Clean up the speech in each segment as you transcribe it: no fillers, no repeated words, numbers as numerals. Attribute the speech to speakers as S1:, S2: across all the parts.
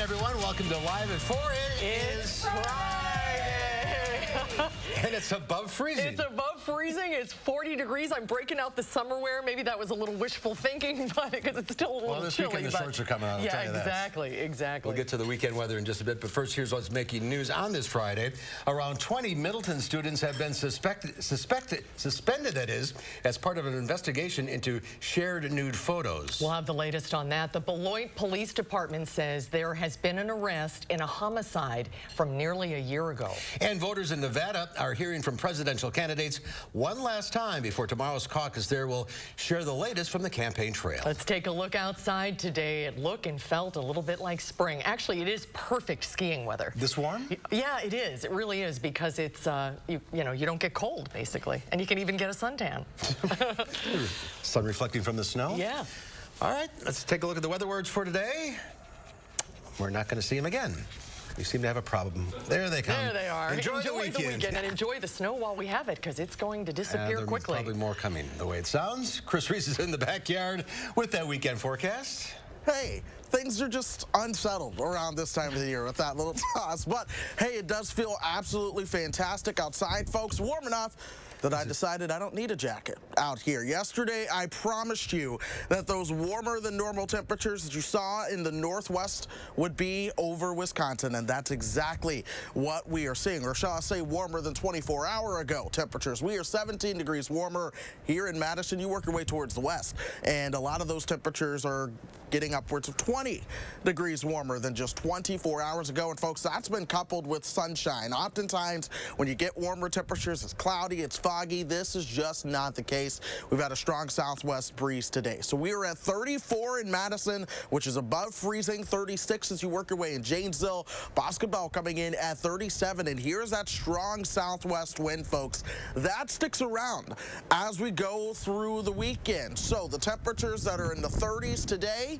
S1: everyone. Welcome to Live at 4. It is Friday. And it's above freezing.
S2: It's above freezing. It's 40 degrees. I'm breaking out the summer wear. Maybe that was a little wishful thinking, but because it's still a little
S1: well, this
S2: chilly.
S1: Weekend, the shorts are coming out. I'll tell you
S2: exactly.
S1: We'll get to the weekend weather in just a bit, but first, here's what's making news on this Friday. Around 20 Middleton students have been suspended, that is, as part of an investigation into shared nude photos.
S2: We'll have the latest on that. The Beloit Police Department says there has been an arrest in a homicide from nearly a year ago.
S1: And voters in Nevada are hearing from presidential candidates one last time before tomorrow's caucus. There will share the latest from the campaign trail.
S2: Let's take a look outside today. It looked and felt a little bit like spring. Actually, it is perfect skiing weather.
S1: This warm?
S2: Yeah, it is. It really is, because it's you don't get cold basically, and you can even get a suntan.
S1: Sun reflecting from the snow?
S2: Yeah.
S1: All right, let's take a look at the weather words for today. We're not going to see them again. We seem to have a problem. There they come.
S2: There they are.
S1: Enjoy the weekend.
S2: And enjoy the snow while we have it, because it's going to disappear quickly.
S1: There's probably more coming, the way it sounds. Chris Reese is in the backyard with that weekend forecast.
S3: Hey, things are just unsettled around this time of the year with that little toss. But, hey, it does feel absolutely fantastic outside, folks. Warm enough that I decided I don't need a jacket out here. Yesterday, I promised you that those warmer than normal temperatures that you saw in the Northwest would be over Wisconsin, and that's exactly what we are seeing, or shall I say warmer than 24-hour ago temperatures. We are 17 degrees warmer here in Madison. You work your way towards the west, and a lot of those temperatures are getting upwards of 20 degrees warmer than just 24 hours ago. And folks, that's been coupled with sunshine. Oftentimes, when you get warmer temperatures, it's cloudy, it's foggy. This is just not the case. We've had a strong southwest breeze today. So we are at 34 in Madison, which is above freezing, 36 as you work your way in Janesville. Basketball coming in at 37. And here's that strong southwest wind, folks. That sticks around as we go through the weekend. So the temperatures that are in the 30s today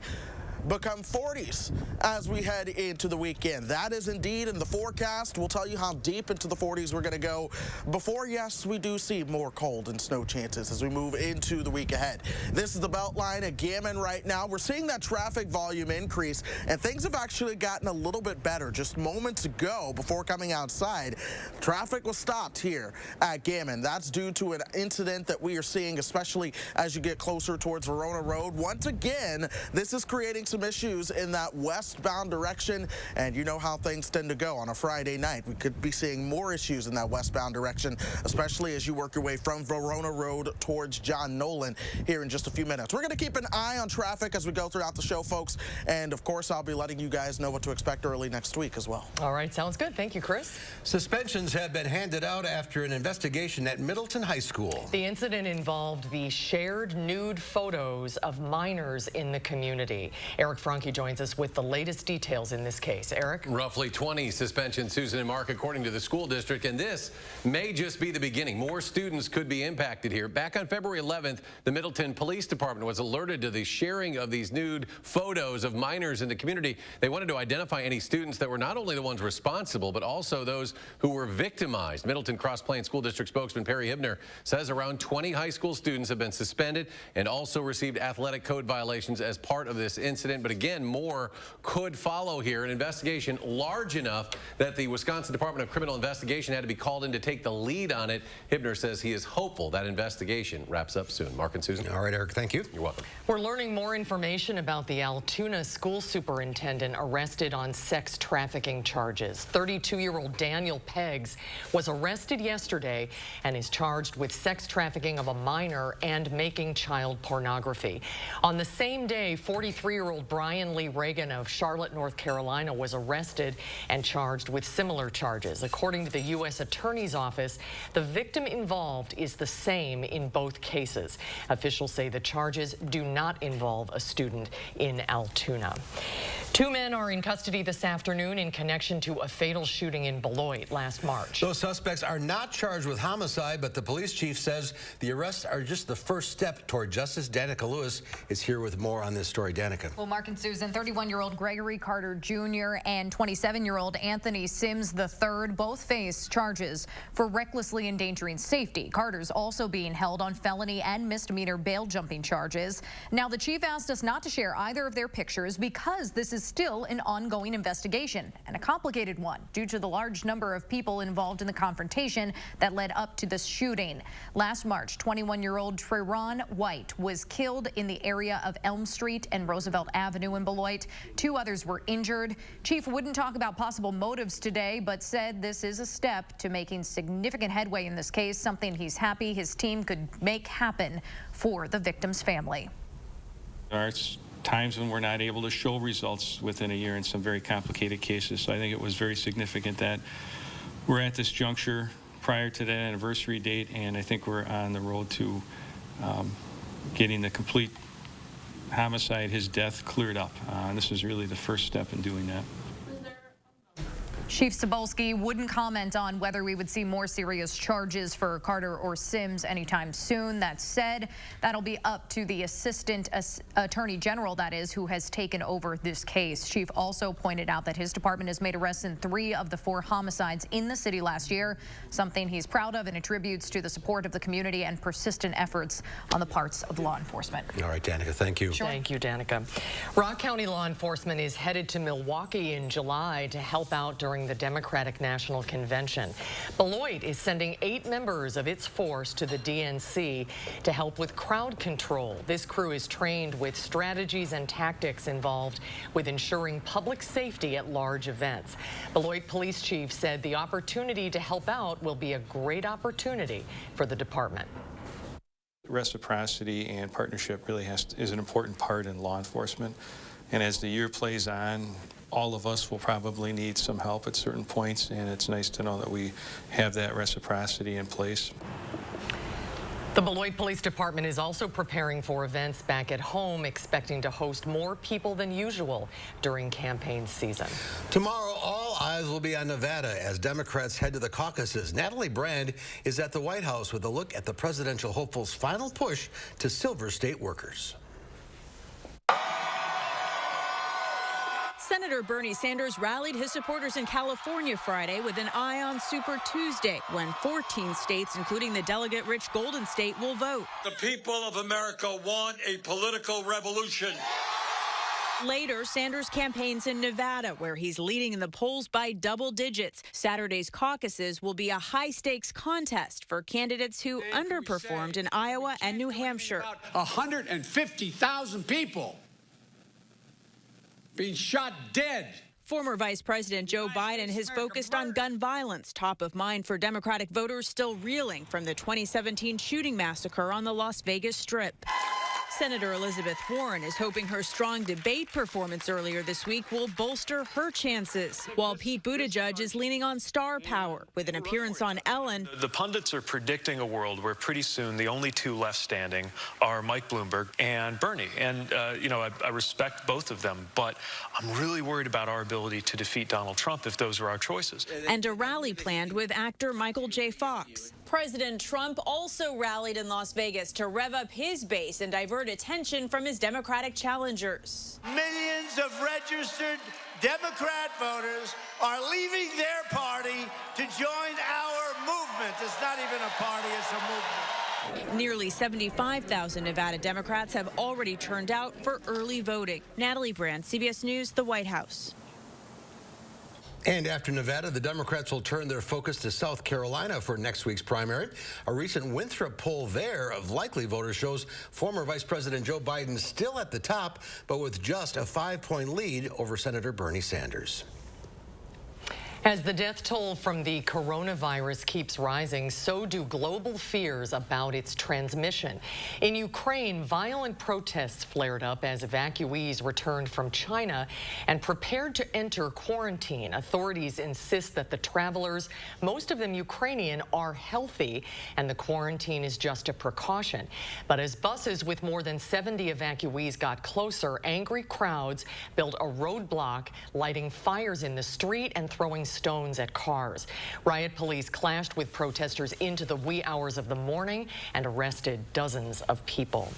S3: become 40s as we head into the weekend. That is indeed in the forecast. We'll tell you how deep into the 40s we're going to go before, yes, we do see more cold and snow chances as we move into the week ahead. This is the Beltline at Gammon right now. We're seeing that traffic volume increase, and things have actually gotten a little bit better. Just moments ago, before coming outside, traffic was stopped here at Gammon. That's due to an incident that we are seeing, especially as you get closer towards Verona Road. Once again, this is creating some issues in that westbound direction, and you know how things tend to go on a Friday night. We could be seeing more issues in that westbound direction, especially as you work your way from Verona Road towards John Nolan here in just a few minutes. We're going to keep an eye on traffic as we go throughout the show, folks, and of course I'll be letting you guys know what to expect early next week as well.
S2: All right, sounds good. Thank you, Chris.
S1: Suspensions have been handed out after an investigation at Middleton High School.
S2: The incident involved the shared nude photos of minors in the community. Eric Franke joins us with the latest details in this case. Eric?
S4: Roughly 20 suspensions, Susan and Mark, according to the school district, and this may just be the beginning. More students could be impacted here. Back on February 11th, the Middleton Police Department was alerted to the sharing of these nude photos of minors in the community. They wanted to identify any students that were not only the ones responsible, but also those who were victimized. Middleton Cross Plains School District spokesman Perry Hibner says around 20 high school students have been suspended and also received athletic code violations as part of this incident. But again, more could follow here. An investigation large enough that the Wisconsin Department of Criminal Investigation had to be called in to take the lead on it. Hibner says he is hopeful that investigation wraps up soon. Mark and Susan.
S1: All right, Eric, thank you.
S4: You're welcome.
S2: We're learning more information about the Altoona school superintendent arrested on sex trafficking charges. 32-year-old Daniel Peggs was arrested yesterday and is charged with sex trafficking of a minor and making child pornography. On the same day, 43-year-old Brian Lee Reagan of Charlotte, North Carolina was arrested and charged with similar charges. According to the U.S. Attorney's Office, the victim involved is the same in both cases. Officials say the charges do not involve a student in Altoona. Two men are in custody this afternoon in connection to a fatal shooting in Beloit last March.
S1: Those suspects are not charged with homicide, but the police chief says the arrests are just the first step toward justice. Danica Lewis is here with more on this story. Danica.
S5: Well, Mark and Susan, 31-year-old Gregory Carter Jr. and 27-year-old Anthony Sims III both face charges for recklessly endangering safety. Carter's also being held on felony and misdemeanor bail jumping charges. Now, the chief asked us not to share either of their pictures because this is is still an ongoing investigation, and a complicated one due to the large number of people involved in the confrontation that led up to this shooting. Last March, 21-year-old Trayvon White was killed in the area of Elm Street and Roosevelt Avenue in Beloit. 2 others were injured. Chief wouldn't talk about possible motives today, but said this is a step to making significant headway in this case, something he's happy his team could make happen for the victim's family.
S6: There are times when we're not able to show results within a year in some very complicated cases, so I think it was very significant that we're at this juncture prior to that anniversary date, and I think we're on the road to getting the complete homicide, his death, cleared up. And this is really the first step in doing that.
S5: Chief Cebulski wouldn't comment on whether we would see more serious charges for Carter or Sims anytime soon. That said, that'll be up to the Assistant Attorney General, that is, who has taken over this case. Chief also pointed out that his department has made arrests in 3 of the 4 homicides in the city last year, something he's proud of and attributes to the support of the community and persistent efforts on the parts of law enforcement.
S1: All right, Danica, thank you.
S2: Sure. Thank you, Danica. Rock County law enforcement is headed to Milwaukee in July to help out during the Democratic National Convention. Beloit is sending 8 members of its force to the DNC to help with crowd control. This crew is trained with strategies and tactics involved with ensuring public safety at large events. Beloit Police Chief said the opportunity to help out will be a great opportunity for the department.
S6: Reciprocity and partnership really is an important part in law enforcement. And as the year plays on, all of us will probably need some help at certain points, and it's nice to know that we have that reciprocity in place.
S2: The Beloit Police Department is also preparing for events back at home, expecting to host more people than usual during campaign season.
S1: Tomorrow, all eyes will be on Nevada as Democrats head to the caucuses. Natalie Brand is at the White House with a look at the presidential hopeful's final push to Silver State workers.
S7: Senator Bernie Sanders rallied his supporters in California Friday with an eye on Super Tuesday, when 14 states, including the delegate-rich Golden State, will vote.
S8: The people of America want a political revolution.
S7: Later, Sanders campaigns in Nevada, where he's leading in the polls by double digits. Saturday's caucuses will be a high-stakes contest for candidates who underperformed in Iowa and New Hampshire.
S8: 150,000 people being shot dead.
S7: Former Vice President Joe Biden has focused on gun violence, top of mind for Democratic voters still reeling from the 2017 shooting massacre on the Las Vegas Strip. Senator Elizabeth Warren is hoping her strong debate performance earlier this week will bolster her chances, while Pete Buttigieg is leaning on star power with an appearance on Ellen.
S9: The pundits are predicting a world where pretty soon the only 2 left standing are Mike Bloomberg and Bernie. And, I respect both of them, but I'm really worried about our ability to defeat Donald Trump if those are our choices.
S7: And a rally planned with actor Michael J. Fox. President Trump also rallied in Las Vegas to rev up his base and divert attention from his Democratic challengers.
S8: Millions of registered Democrat voters are leaving their party to join our movement. It's not even a party, it's a movement.
S7: Nearly 75,000 Nevada Democrats have already turned out for early voting. Natalie Brand, CBS News, the White House.
S1: And after Nevada, the Democrats will turn their focus to South Carolina for next week's primary. A recent Winthrop poll there of likely voters shows former Vice President Joe Biden still at the top, but with just a 5-point lead over Senator Bernie Sanders.
S2: As the death toll from the coronavirus keeps rising, so do global fears about its transmission. In Ukraine, violent protests flared up as evacuees returned from China and prepared to enter quarantine. Authorities insist that the travelers, most of them Ukrainian, are healthy and the quarantine is just a precaution. But as buses with more than 70 evacuees got closer, angry crowds built a roadblock, lighting fires in the street and throwing stones at cars. Riot police clashed with protesters into the wee hours of the morning and arrested dozens of people.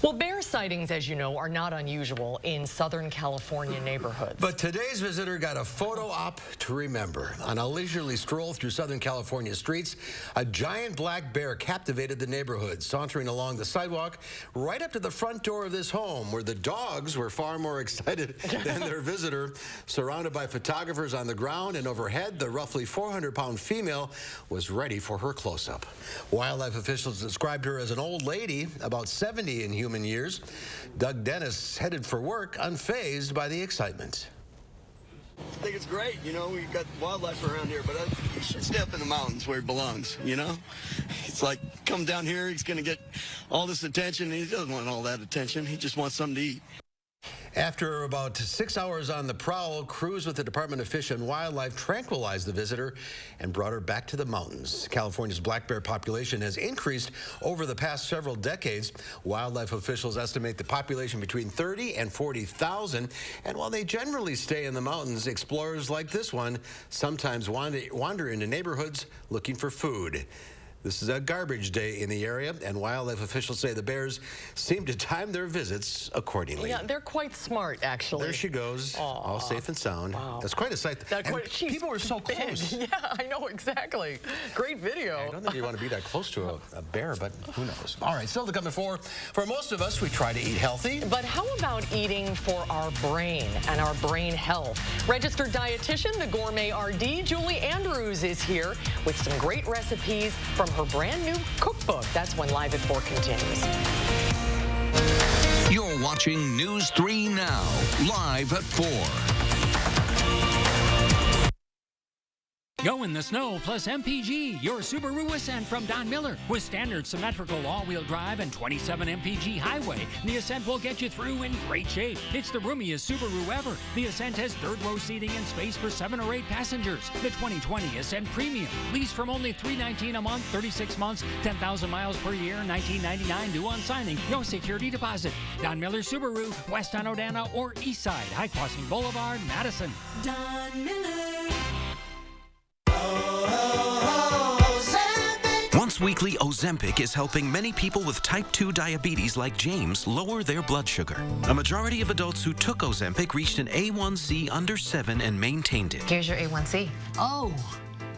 S2: Well, bear sightings, as you know, are not unusual in Southern California neighborhoods.
S1: But today's visitor got a photo op to remember. On a leisurely stroll through Southern California streets, a giant black bear captivated the neighborhood, sauntering along the sidewalk right up to the front door of this home, where the dogs were far more excited than their visitor. Surrounded by photographers on the ground and overhead, the roughly 400-pound female was ready for her close-up. Wildlife officials described her as an old lady, about 70 in human years. Doug Dennis headed for work, unfazed by the excitement.
S10: I think it's great, you know, we've got wildlife around here, but he should stay up in the mountains where he belongs, you know? It's like, come down here, he's going to get all this attention, and he doesn't want all that attention. He just wants something to eat.
S1: After about 6 hours on the prowl, crews with the Department of Fish and Wildlife tranquilized the visitor and brought her back to the mountains. California's black bear population has increased over the past several decades. Wildlife officials estimate the population between 30 and 40,000. And while they generally stay in the mountains, explorers like this one sometimes wander into neighborhoods looking for food. This is a garbage day in the area, and wildlife officials say the bears seem to time their visits accordingly.
S2: Yeah, they're quite smart, actually.
S1: There she goes, all safe and sound.
S2: Wow.
S1: That's quite a sight. People were so close.
S2: Yeah, I know, exactly. Great video.
S1: I don't think you want to be that close to a bear, but who knows. All right, still to come before. For most of us, we try to eat healthy.
S2: But how about eating for our brain and our brain health? Registered dietitian, the gourmet RD, Julie Andrews, is here with some great recipes from her brand new cookbook. That's when Live at 4 continues.
S11: You're watching News 3 Now, live at 4.
S12: Go in the snow plus MPG, your Subaru Ascent from Don Miller. With standard symmetrical all-wheel drive and 27 MPG highway, the Ascent will get you through in great shape. It's the roomiest Subaru ever. The Ascent has third-row seating and space for 7 or 8 passengers. The 2020 Ascent Premium. Lease from only $319 a month, 36 months, 10,000 miles per year, $19.99 due on signing. No security deposit. Don Miller Subaru, West on Odana or East Side, High Crossing Boulevard, Madison.
S13: Don Miller.
S14: Once weekly Ozempic is helping many people with type 2 diabetes like James lower their blood sugar. A majority of adults who took Ozempic reached an A1C under 7 and maintained it.
S15: Here's your A1C.
S16: Oh,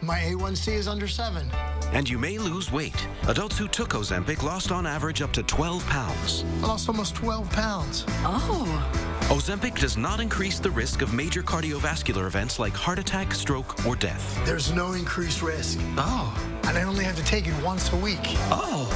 S16: my A1C is under 7.
S14: And you may lose weight. Adults who took Ozempic lost on average up to 12 pounds.
S16: I lost almost 12 pounds.
S15: Oh.
S14: Ozempic does not increase the risk of major cardiovascular events like heart attack, stroke, or death.
S16: There's no increased risk.
S14: Oh.
S16: And I only have to take it once a week.
S14: Oh.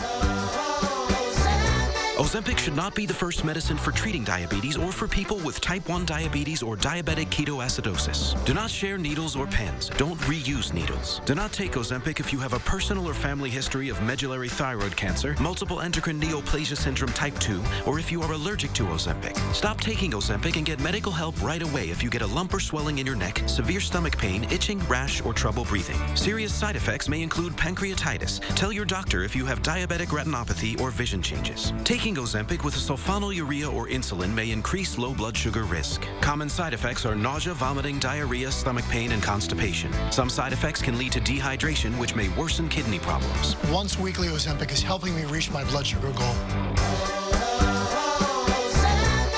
S14: Ozempic should not be the first medicine for treating diabetes or for people with type 1 diabetes or diabetic ketoacidosis. Do not share needles or pens. Don't reuse needles. Do not take Ozempic if you have a personal or family history of medullary thyroid cancer, multiple endocrine neoplasia syndrome type 2, or if you are allergic to Ozempic. Stop taking Ozempic and get medical help right away if you get a lump or swelling in your neck, severe stomach pain, itching, rash, or trouble breathing. Serious side effects may include pancreatitis. Tell your doctor if you have diabetic retinopathy or vision changes. Taking Ozempic with sulfonylurea or insulin may increase low blood sugar risk. Common side effects are nausea, vomiting, diarrhea, stomach pain, and constipation. Some side effects can lead to dehydration, which may worsen kidney problems.
S16: Once weekly Ozempic is helping me reach my blood sugar goal.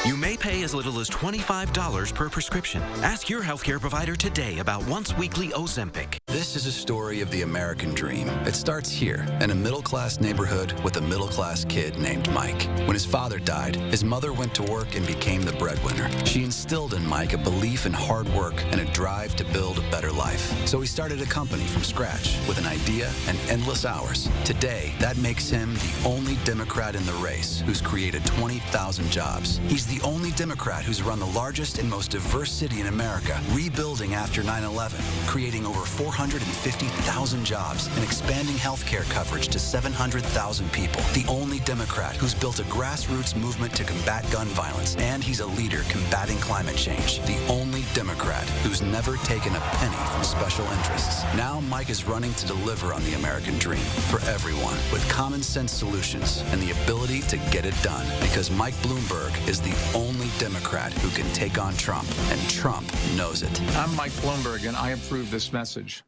S14: You may pay as little as $25 per prescription. Ask your healthcare provider today about once weekly Ozempic.
S17: This is a story of the American dream. It starts here, in a middle-class neighborhood with a middle-class kid named Mike. When his father died, his mother went to work and became the breadwinner. She instilled in Mike a belief in hard work and a drive to build a better life. So he started a company from scratch with an idea and endless hours. Today, that makes him the only Democrat in the race who's created 20,000 jobs. He's the only Democrat who's run the largest and most diverse city in America, rebuilding after 9/11, creating over 450,000 jobs and expanding health care coverage to 700,000 people. The only Democrat who's built a grassroots movement to combat gun violence, and he's a leader combating climate change. The only Democrat who's never taken a penny from special interests. Now Mike is running to deliver on the American dream for everyone with common sense solutions and the ability to get it done, because Mike Bloomberg is the only Democrat who can take on Trump, and Trump knows it.
S18: I'm Mike Bloomberg, and I approve this message.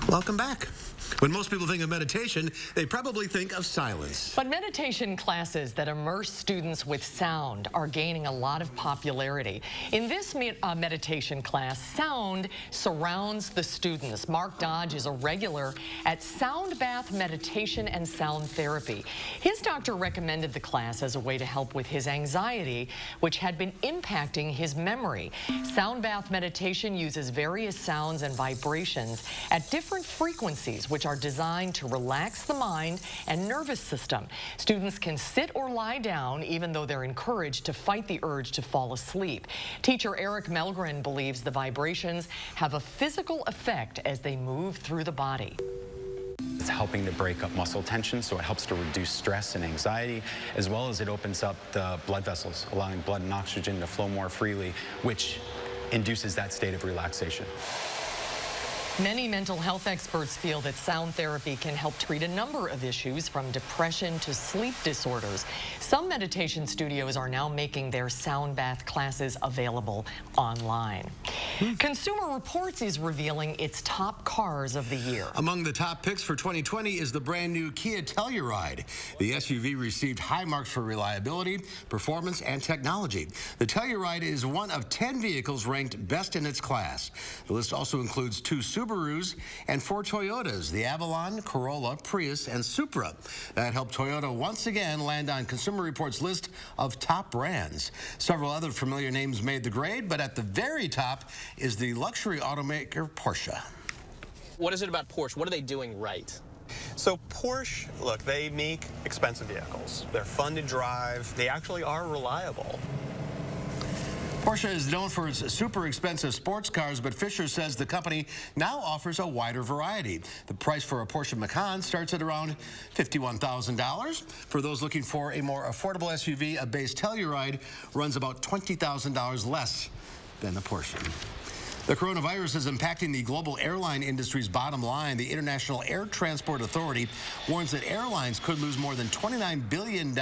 S1: Welcome back. When most people think of meditation, they probably think of silence.
S2: But meditation classes that immerse students with sound are gaining a lot of popularity. In this meditation class, sound surrounds the students. Mark Dodge is a regular at Sound Bath Meditation and Sound Therapy. His doctor recommended the class as a way to help with his anxiety, which had been impacting his memory. Sound Bath Meditation uses various sounds and vibrations at different frequencies, which are designed to relax the mind and nervous system. Students can sit or lie down, even though they're encouraged to fight the urge to fall asleep. Teacher Eric Melgren believes the vibrations have a physical effect as they move through the body.
S15: It's helping to break up muscle tension, so it helps to reduce stress and anxiety, as well as it opens up the blood vessels, allowing blood and oxygen to flow more freely, which induces that state of relaxation.
S2: Many mental health experts feel that sound therapy can help treat a number of issues, from depression to sleep disorders. Some meditation studios are now making their sound bath classes available online. Consumer Reports is revealing its top cars of the year.
S1: Among the top picks for 2020 is the brand new Kia Telluride. The SUV received high marks for reliability, performance, and technology. The Telluride is one of 10 vehicles ranked best in its class. The list also includes 2 Subarus and 4 Toyotas, the Avalon, Corolla, Prius, and Supra. That helped Toyota once again land on Consumer Reports' list of top brands. Several other familiar names made the grade, but at the very top is the luxury automaker Porsche.
S19: What is it about Porsche? What are they doing right?
S20: So Porsche, look, they make expensive vehicles. They're fun to drive. They actually are reliable.
S1: Porsche is known for its super expensive sports cars, but Fisher says the company now offers a wider variety. The price for a Porsche Macan starts at around $51,000. For those looking for a more affordable SUV, a base Telluride runs about $20,000 less than the Porsche. The coronavirus is impacting the global airline industry's bottom line. The International Air Transport Authority warns that airlines could lose more than $29 billion,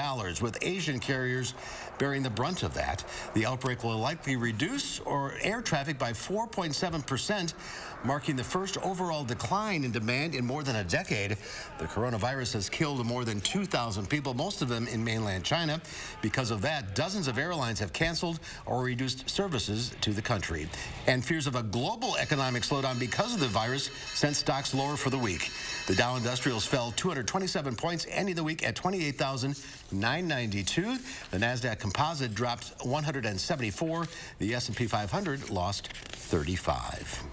S1: with Asian carriers bearing the brunt of that. The outbreak will likely reduce air traffic by 4.7%, marking the first overall decline in demand in more than a decade. The coronavirus has killed more than 2,000 people, most of them in mainland China. Because of that, dozens of airlines have canceled or reduced services to the country. And fears of a global economic slowdown because of the virus sent stocks lower for the week. The Dow Industrials fell 227 points, ending the week at 28,992. The Nasdaq Composite dropped 174. The S&P 500 lost 35.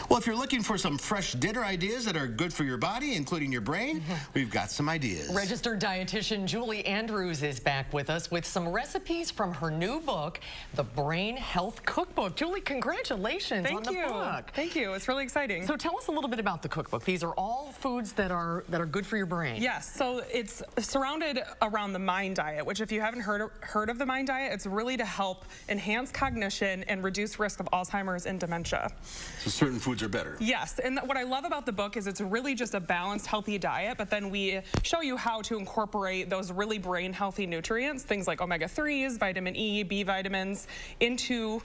S1: Well, if you're looking for some fresh dinner ideas that are good for your body, including your brain, we've got some ideas.
S2: Registered dietitian Julie Andrews is back with us with some recipes from her new book, The Brain Health Cookbook. Julie, congratulations on the book.
S21: Thank you. It's really exciting.
S2: So tell us a little bit about the cookbook. These are all foods that are good for your brain.
S21: Yes. So it's surrounded around the MIND diet, which, if you haven't heard of the MIND diet, it's really to help enhance cognition and reduce risk of Alzheimer's and dementia.
S1: So certain foods are better.
S21: Yes, and what I love about the book is it's really just a balanced, healthy diet, but then we show you how to incorporate those really brain healthy nutrients, things like omega-3s, vitamin E, B vitamins, into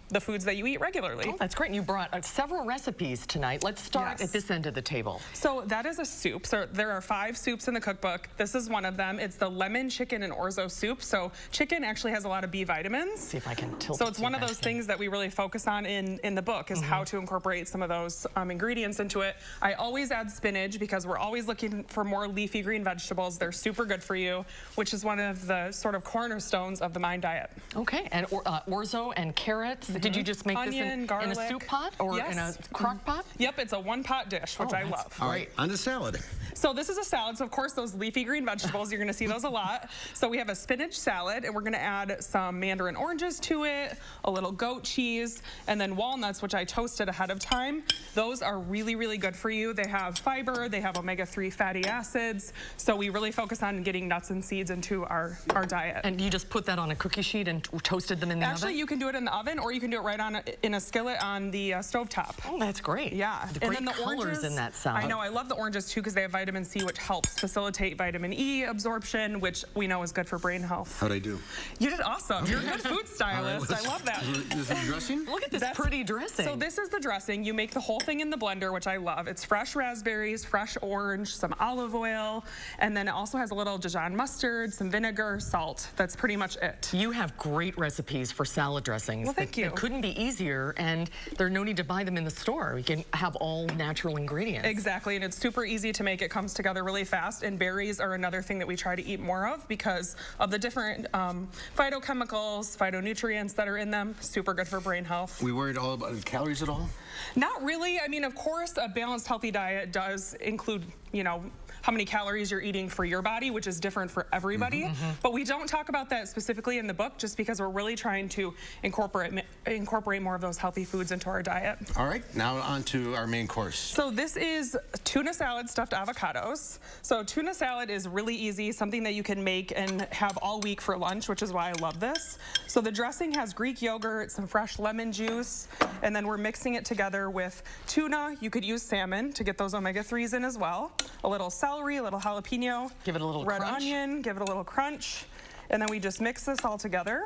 S21: the foods that you eat regularly.
S2: Oh, that's great. And you brought several recipes tonight. Let's start at this end of the table.
S21: So that is a soup. So there are 5 soups in the cookbook. This is one of them. It's the lemon chicken and orzo soup. So chicken actually has a lot of B vitamins.
S2: Let's see if I can tilt.
S21: So it's one of those things that we really focus on in the book, is how to incorporate some of those ingredients into it. I always add spinach because we're always looking for more leafy green vegetables. They're super good for you, which is one of the sort of cornerstones of the MIND diet.
S2: Okay, and orzo and carrots. Did you just make
S21: Onion,
S2: this in a soup pot or in a crock pot?
S21: Yep, it's a 1-pot dish, which I love.
S1: All right, on to salad.
S21: So this is a salad. So of course those leafy green vegetables, you're going to see those a lot. So we have a spinach salad, and we're going to add some mandarin oranges to it, a little goat cheese, and then walnuts, which I toasted ahead of time. Those are really, really good for you. They have fiber, they have omega-3 fatty acids. So we really focus on getting nuts and seeds into our diet.
S2: And you just put that on a cookie sheet and toasted them in the oven?
S21: Actually, you can do it in the oven, or you can do it right in a skillet on the stovetop.
S2: Oh, that's great.
S21: Yeah.
S2: The great colors in that salad.
S21: I know. I love the oranges too because they have vitamin vitamin C, which helps facilitate vitamin E absorption, which we know is good for brain health.
S1: How'd I do?
S21: You did awesome. You're a good food stylist. I love that.
S1: Is it dressing?
S2: Look at this pretty dressing.
S21: So this is the dressing. You make the whole thing in the blender, which I love. It's fresh raspberries, fresh orange, some olive oil, and then it also has a little Dijon mustard, some vinegar, salt. That's pretty much it.
S2: You have great recipes for salad dressings.
S21: Well, thank you.
S2: It couldn't be easier, and there's no need to buy them in the store. You can have all natural ingredients.
S21: Exactly, and it's super easy to make. It comes together really fast, and berries are another thing that we try to eat more of because of the different phytochemicals, phytonutrients that are in them. Super good for brain health.
S1: We worried all about calories at all?
S21: Not really. I mean, of course, a balanced, healthy diet does include, you know, how many calories you're eating for your body, which is different for everybody. But we don't talk about that specifically in the book just because we're really trying to incorporate more of those healthy foods into our diet.
S1: All right, now on to our main course.
S21: So this is tuna salad stuffed avocados. So tuna salad is really easy, something that you can make and have all week for lunch, which is why I love this. So the dressing has Greek yogurt, some fresh lemon juice, and then we're mixing it together with tuna. You could use salmon to get those omega-3s in as well. A little celery, a little jalapeno.
S2: Give it a little
S21: red
S2: crunch.
S21: onion, give it a little crunch. And then we just mix this all together.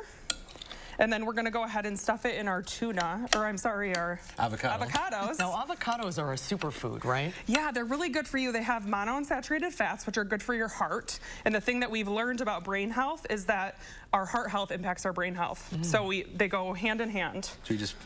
S21: And then we're gonna go ahead and stuff it in our tuna, or I'm sorry, our avocados.
S2: Now, avocados are a superfood, right?
S21: Yeah, they're really good for you. They have monounsaturated fats, which are good for your heart. And the thing that we've learned about brain health is that our heart health impacts our brain health. So they go hand in hand.
S1: So you just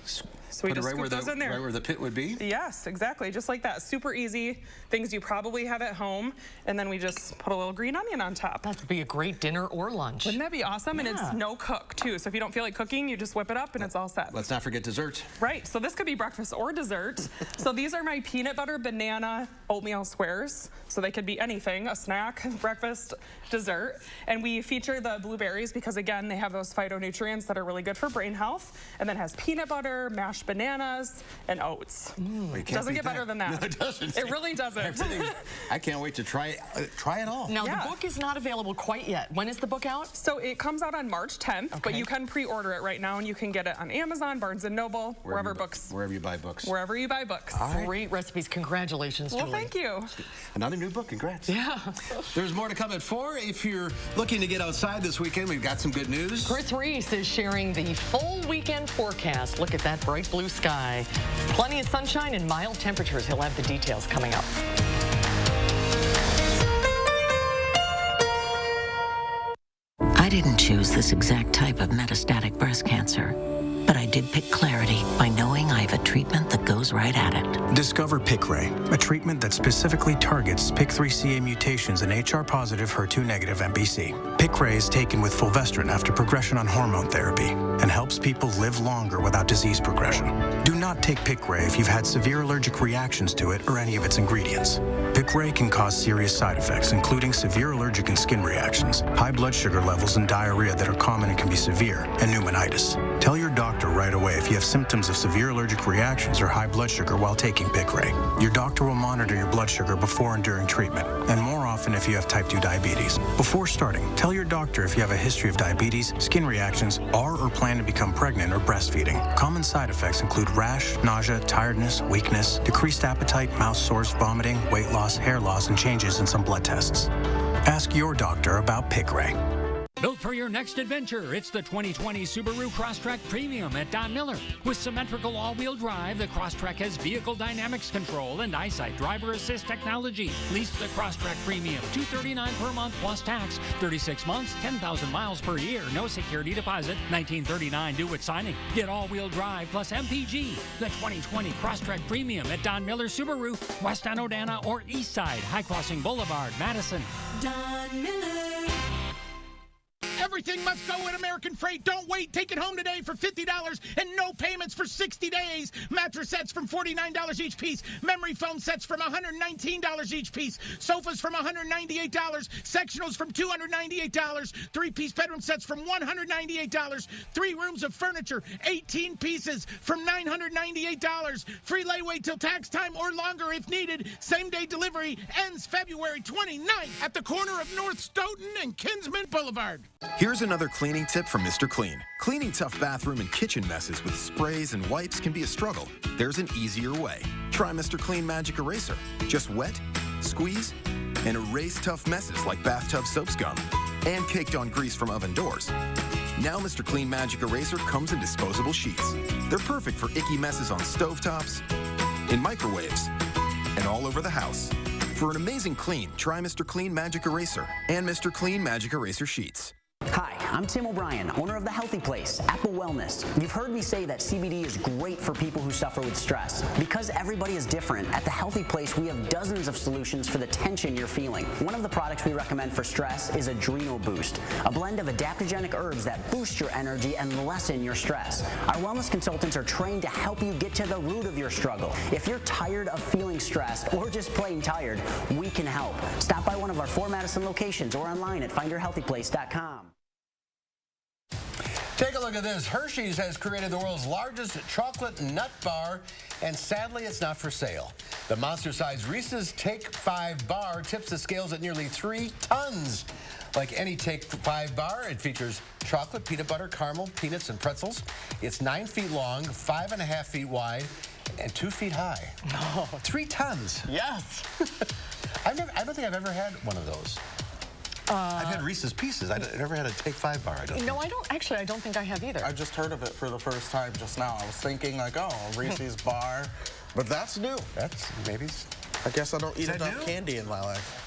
S21: we
S1: put it
S21: just
S1: right
S21: scoop those in there.
S1: Right where the pit would be?
S21: Yes, exactly, just like that. Super easy, things you probably have at home, and then we just put a little green onion on top.
S2: That would be a great dinner or lunch.
S21: Wouldn't that be awesome?
S2: Yeah.
S21: And it's no cook, too, so if you don't feel like cooking, you just whip it up and it's all set.
S1: Let's not forget dessert.
S21: Right, so this could be breakfast or dessert. So these are my peanut butter banana oatmeal squares. So they could be anything, a snack, breakfast, dessert. And we feature the blueberries because, again, they have those phytonutrients that are really good for brain health. And then it has peanut butter, mashed bananas, and oats. It doesn't get better than that.
S1: No, it doesn't.
S21: It really doesn't.
S1: I can't wait to try it all.
S2: Now, the book is not available quite yet. When is the book out?
S21: So it comes out on March 10th, but you can pre-order it right now, and you can get it on Amazon, Barnes & Noble, wherever
S1: you buy books.
S21: Wherever you buy books.
S2: Great recipes. Congratulations, Julie.
S21: Well, thank you.
S1: Another new book. Congrats.
S2: Yeah.
S1: There's more to come at 4. If you're looking to get outside this weekend, we've got some good news.
S2: Chris Reese is sharing the full weekend forecast. Look at that bright blue sky. Plenty of sunshine and mild temperatures. He'll have the details coming up.
S3: I didn't choose this exact type of metastatic breast cancer, but I did pick clarity by knowing I have a treatment that goes right at it.
S22: Discover Piqray, a treatment that specifically targets PIK3CA mutations in HR-positive, HER2-negative MBC. Piqray is taken with fulvestrant after progression on hormone therapy and helps people live longer without disease progression. Do not take Piqray if you've had severe allergic reactions to it or any of its ingredients. Piqray can cause serious side effects, including severe allergic and skin reactions, high blood sugar levels and diarrhea that are common and can be severe, and pneumonitis. Tell your doctor right away if you have symptoms of severe allergic reactions or high blood sugar while taking Piqray. Your doctor will monitor your blood sugar before and during treatment, and more often if you have type 2 diabetes. Before starting, tell your doctor if you have a history of diabetes, skin reactions, are or plan to become pregnant or breastfeeding. Common side effects include rash, nausea, tiredness, weakness, decreased appetite, mouth sores, vomiting, weight loss, hair loss, and changes in some blood tests. Ask your doctor about Piqray.
S12: Built for your next adventure, it's the 2020 Subaru Crosstrek Premium at Don Miller. With symmetrical all-wheel drive, the Crosstrek has vehicle dynamics control and eyesight driver assist technology. Lease the Crosstrek Premium, $239 per month plus tax, 36 months, 10,000 miles per year, no security deposit, $1939 due at signing. Get all-wheel drive plus MPG. The 2020 Crosstrek Premium at Don Miller Subaru, West End Odana or East Side, High Crossing Boulevard, Madison.
S13: Don Miller.
S23: Everything must go with American Freight. Don't wait. Take it home today for $50 and no payments for 60 days. Mattress sets from $49 each piece. Memory foam sets from $119 each piece. Sofas from $198. Sectionals from $298. 3-piece bedroom sets from $198. 3 rooms of furniture, 18 pieces from $998. Free layaway till tax time or longer if needed. Same-day delivery ends February 29th at the corner of North Stoughton and Kinsman Boulevard.
S24: Here's another cleaning tip from Mr. Clean. Cleaning tough bathroom and kitchen messes with sprays and wipes can be a struggle. There's an easier way. Try Mr. Clean Magic Eraser. Just wet, squeeze, and erase tough messes like bathtub soap scum and caked on grease from oven doors. Now Mr. Clean Magic Eraser comes in disposable sheets. They're perfect for icky messes on stovetops, in microwaves, and all over the house. For an amazing clean, try Mr. Clean Magic Eraser and Mr. Clean Magic Eraser Sheets.
S4: Hi, I'm Tim O'Brien, owner of The Healthy Place, Apple Wellness. You've heard me say that CBD is great for people who suffer with stress. Because everybody is different, at The Healthy Place we have dozens of solutions for the tension you're feeling. One of the products we recommend for stress is Adrenal Boost, a blend of adaptogenic herbs that boost your energy and lessen your stress. Our wellness consultants are trained to help you get to the root of your struggle. If you're tired of feeling stressed or just plain tired, we can help. Stop by one of our 4 Madison locations or online at findyourhealthyplace.com.
S1: Take a look at this. Hershey's has created the world's largest chocolate nut bar, and sadly, it's not for sale. The monster-sized Reese's Take 5 bar tips the scales at nearly 3 tons. Like any Take 5 bar, it features chocolate, peanut butter, caramel, peanuts, and pretzels. It's 9 feet long, 5.5 feet wide, and 2 feet high.
S2: No.
S1: 3 tons.
S2: Yes.
S1: I don't think I've ever had one of those. I've had Reese's Pieces. I never had a Take 5 bar. I don't
S2: think I have either.
S5: I just heard of it for the first time just now. I was thinking like, oh, Reese's bar, but that's new.
S1: That's maybe.
S5: I guess I don't eat enough candy in my life.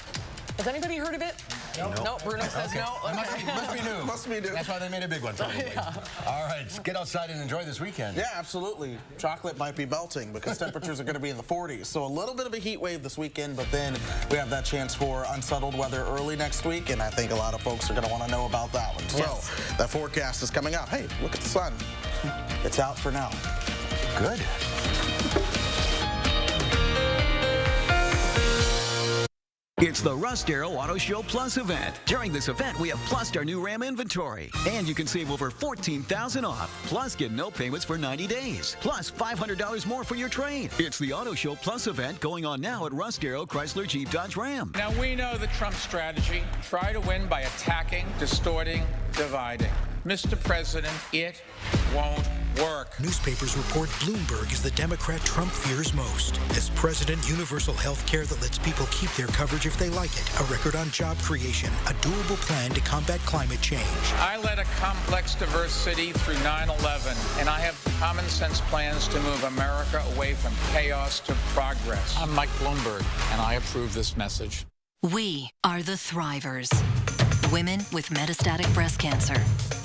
S2: Has anybody heard of it? No. Bruno says no.
S1: Okay. Must be new.
S5: Must be new.
S1: That's why they made a big one, probably.
S2: Yeah.
S1: All right, get outside and enjoy this weekend.
S5: Yeah, absolutely. Chocolate might be melting because temperatures are going to be in the 40s. So a little bit of a heat wave this weekend, but then we have that chance for unsettled weather early next week, and I think a lot of folks are going to want to know about that one.
S2: Yes.
S5: So that forecast is coming out. Hey, look at the sun. It's out for now.
S1: Good.
S6: It's the Russ Darrow Auto Show Plus event. During this event, we have plussed our new Ram inventory. And you can save over $14,000 off. Plus, get no payments for 90 days. Plus, $500 more for your trade. It's the Auto Show Plus event going on now at Russ Darrow Chrysler Jeep Dodge Ram.
S18: Now, we know the Trump strategy. Try to win by attacking, distorting, dividing. Mr. President, it won't work.
S22: Newspapers report Bloomberg is the Democrat Trump fears most. As president, universal health care that lets people keep their coverage if they like it, a record on job creation, a doable plan to combat climate change.
S18: I led a complex, diverse city through 9/11, and I have common sense plans to move America away from chaos to progress. I'm Mike Bloomberg, and I approve this message.
S9: We are the Thrivers. Women with metastatic breast cancer.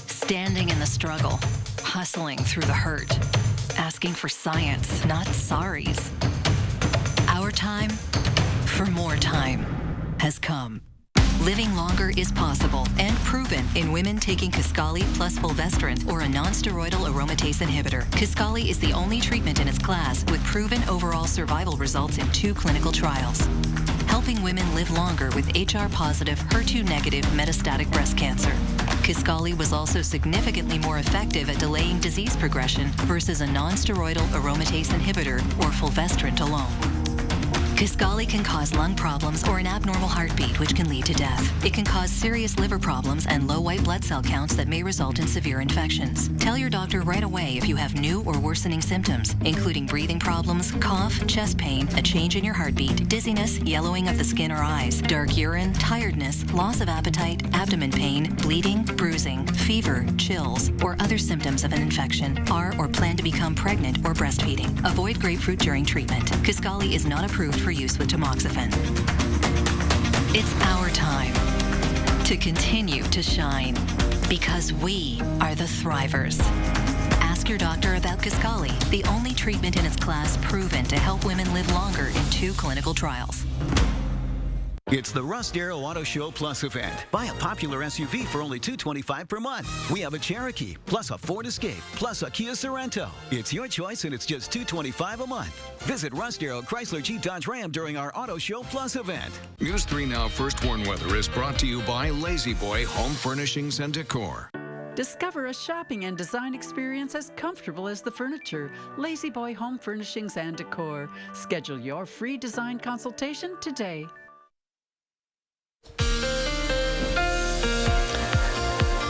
S9: Standing in the struggle, hustling through the hurt, asking for science, not sorries. Our time for more time has come. Living longer is possible and proven in women taking Kisqali plus fulvestrant or a non-steroidal aromatase inhibitor. Kisqali is the only treatment in its class with proven overall survival results in 2 clinical trials, helping women live longer with HR-positive, HER2-negative metastatic breast cancer. Kisqali was also significantly more effective at delaying disease progression versus a non-steroidal aromatase inhibitor or fulvestrant alone. Kisqali can cause lung problems or an abnormal heartbeat, which can lead to death. It can cause serious liver problems and low white blood cell counts that may result in severe infections. Tell your doctor right away if you have new or worsening symptoms, including breathing problems, cough, chest pain, a change in your heartbeat, dizziness, yellowing of the skin or eyes, dark urine, tiredness, loss of appetite, abdomen pain, bleeding, bruising, fever, chills, or other symptoms of an infection, are or plan to become pregnant or breastfeeding. Avoid grapefruit during treatment. Kisqali is not approved for use with tamoxifen. It's our time to continue to shine because we are the Thrivers. Ask your doctor about Kisqali, the only treatment in its class proven to help women live longer in 2 clinical trials.
S6: It's the Russ Darrow Auto Show Plus event. Buy a popular SUV for only $225 per month. We have a Cherokee, plus a Ford Escape, plus a Kia Sorento. It's your choice, and it's just $225 a month. Visit Russ Darrow Chrysler Jeep Dodge Ram during our Auto Show Plus event.
S11: News 3 Now First Warn Weather is brought to you by Lazy Boy Home Furnishings and Decor.
S25: Discover a shopping and design experience as comfortable as the furniture. Lazy Boy Home Furnishings and Decor. Schedule your free design consultation today.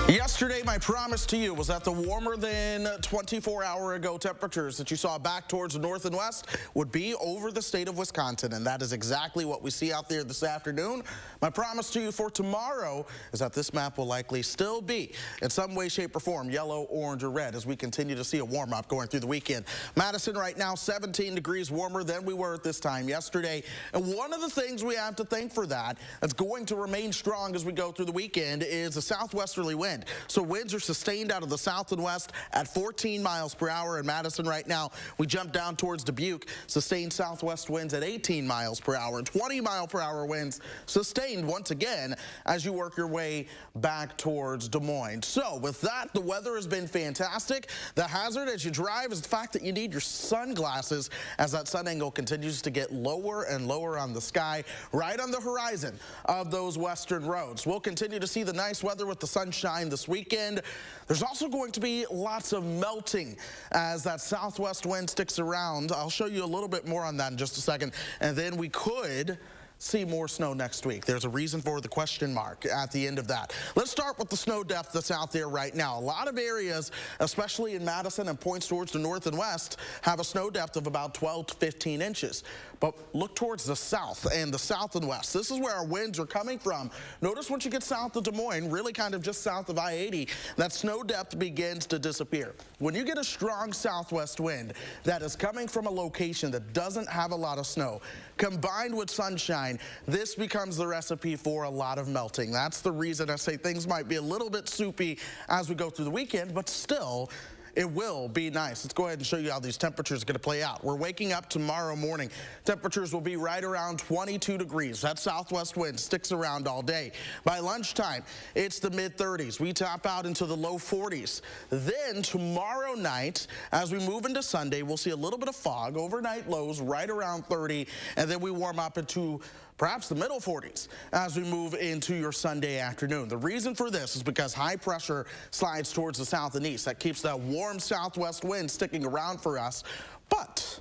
S5: Yes, Yesterday, my promise to you was that the warmer than 24-hour ago temperatures that you saw back towards the north and west would be over the state of Wisconsin, and that is exactly what we see out there this afternoon. My promise to you for tomorrow is that this map will likely still be, in some way, shape, or form, yellow, orange, or red as we continue to see a warm-up going through the weekend. Madison right now 17 degrees warmer than we were at this time yesterday, and one of the things we have to thank for that's going to remain strong as we go through the weekend is a southwesterly wind. So winds are sustained out of the south and west at 14 miles per hour in Madison right now. We jump down towards Dubuque, sustained southwest winds at 18 miles per hour. 20-mile-per-hour winds sustained once again as you work your way back towards Des Moines. So with that, the weather has been fantastic. The hazard as you drive is the fact that you need your sunglasses as that sun angle continues to get lower and lower on the sky, right on the horizon of those western roads. We'll continue to see the nice weather with the sunshine this weekend. There's also going to be lots of melting as that southwest wind sticks around. I'll show you a little bit more on that in just a second. And then we could see more snow next week. There's a reason for the question mark at the end of that. Let's start with the snow depth that's out there right now. A lot of areas, especially in Madison and points towards the north and west, have a snow depth of about 12 to 15 inches. But look towards the south and the south and west. This is where our winds are coming from. Notice once you get south of Des Moines, really kind of just south of I-80, that snow depth begins to disappear. When you get a strong southwest wind that is coming from a location that doesn't have a lot of snow, combined with sunshine, this becomes the recipe for a lot of melting. That's the reason I say things might be a little bit soupy as we go through the weekend, but still, it will be nice. Let's go ahead and show you how these temperatures are going to play out. We're waking up tomorrow morning. Temperatures will be right around 22 degrees. That southwest wind sticks around all day. By lunchtime, it's the mid-30s. We top out into the low 40s. Then tomorrow night, as we move into Sunday, we'll see a little bit of fog. Overnight lows right around 30, and then we warm up into perhaps the middle 40s as we move into your Sunday afternoon. The reason for this is because high pressure slides towards the south and east. That keeps that warm southwest wind sticking around for us. But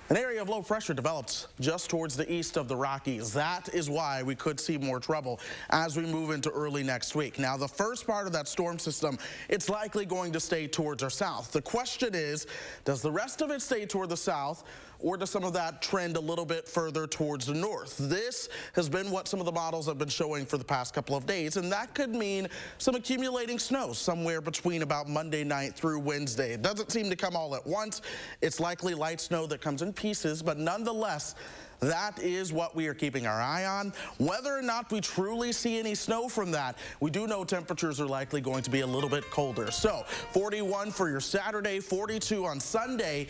S5: an area of low pressure develops just towards the east of the Rockies. That is why we could see more trouble as we move into early next week. Now, the first part of that storm system, it's likely going to stay towards our south. The question is, does the rest of it stay toward the south, or does some of that trend a little bit further towards the north? This has been what some of the models have been showing for the past couple of days, and that could mean some accumulating snow somewhere between about Monday night through Wednesday. It doesn't seem to come all at once. It's likely light snow that comes in pieces, but nonetheless, that is what we are keeping our eye on. Whether or not we truly see any snow from that, we do know temperatures are likely going to be a little bit colder. So 41 for your Saturday, 42 on Sunday.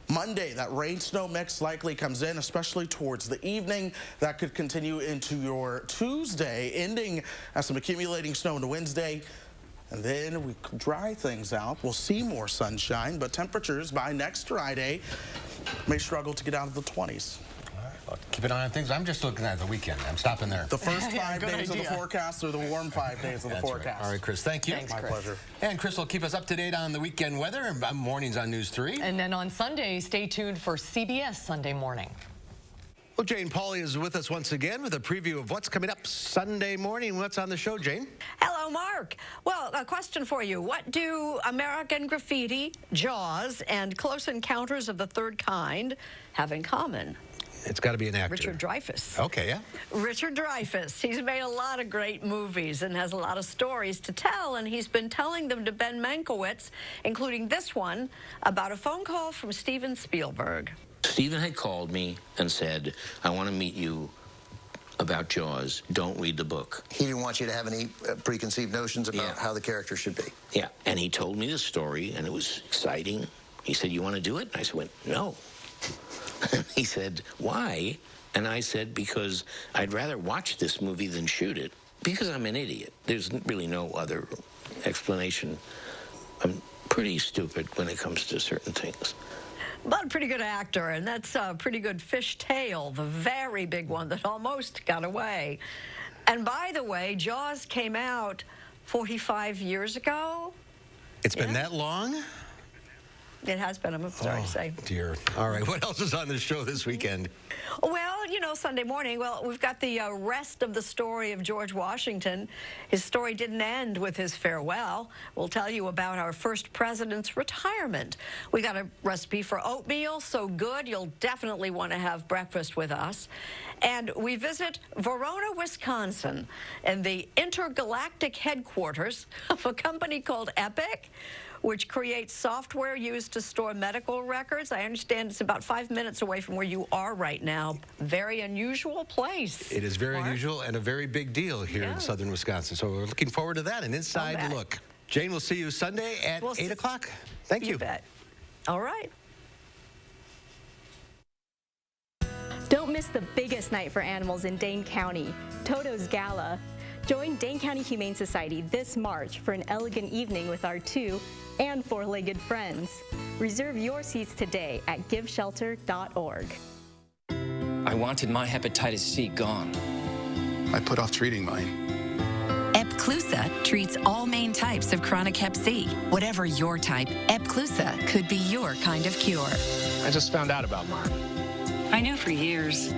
S5: Monday, that rain-snow mix likely comes in, especially towards the evening. That could continue into your Tuesday, ending as some accumulating snow into Wednesday. And then we dry things out. We'll see more sunshine, but temperatures by next Friday may struggle to get out of the 20s.
S1: Keep an eye on things. I'm just looking at the weekend. I'm stopping there.
S5: The first 5 days of the forecast or the warm 5 days of the forecast.
S1: Right. All right, Chris, thank you.
S2: Thanks,
S5: My pleasure.
S1: And Chris will keep us up to date on the weekend weather mornings on News 3.
S2: And then on Sunday, stay tuned for CBS Sunday Morning.
S1: Well, Jane Pauley is with us once again with a preview of what's coming up Sunday morning. What's on the show, Jane?
S7: Hello, Mark. Well, a question for you. What do American Graffiti, Jaws, and Close Encounters of the Third Kind have in common?
S1: It's got to be an actor.
S7: Richard Dreyfuss.
S1: Okay, yeah.
S7: Richard Dreyfuss. He's made a lot of great movies and has a lot of stories to tell, and he's been telling them to Ben Mankiewicz, including this one, about a phone call from Steven Spielberg.
S8: Steven had called me and said, I want to meet you about Jaws. Don't read the book.
S10: He didn't want you to have any preconceived notions about how the character should be.
S8: Yeah, and he told me the story, and it was exciting. He said, you want to do it? And I went, no. He said, why? And I said, because I'd rather watch this movie than shoot it, because I'm an idiot. There's really no other explanation. I'm pretty stupid when it comes to certain things.
S7: But a pretty good actor, and that's a pretty good Fish Tale, the very big one that almost got away. And by the way, Jaws came out 45 years ago.
S1: It's been that long?
S7: It has been, I'm sorry to say.
S1: Dear. All right, what else is on the show this weekend?
S7: Well, you know, Sunday morning, we've got the rest of the story of George Washington. His story didn't end with his farewell. We'll tell you about our first president's retirement. We got a recipe for oatmeal, so good you'll definitely want to have breakfast with us. And we visit Verona, Wisconsin, and the intergalactic headquarters of a company called Epic, which creates software used to store medical records. I understand it's about 5 minutes away from where you are right now. Very unusual place.
S1: It is very unusual and a very big deal here in southern Wisconsin. So we're looking forward to that, an inside look. Jane, we'll see you Sunday at 8 o'clock. Thank you.
S7: You bet. All right.
S14: Don't miss the biggest night for animals in Dane County, Toto's Gala. Join Dane County Humane Society this March for an elegant evening with our 2- and 4-legged friends. Reserve your seats today at giveshelter.org.
S15: I wanted my hepatitis C gone.
S16: I put off treating mine.
S9: Epclusa treats all main types of chronic hep C. Whatever your type, Epclusa could be your kind of cure.
S16: I just found out about mine.
S9: I knew for years.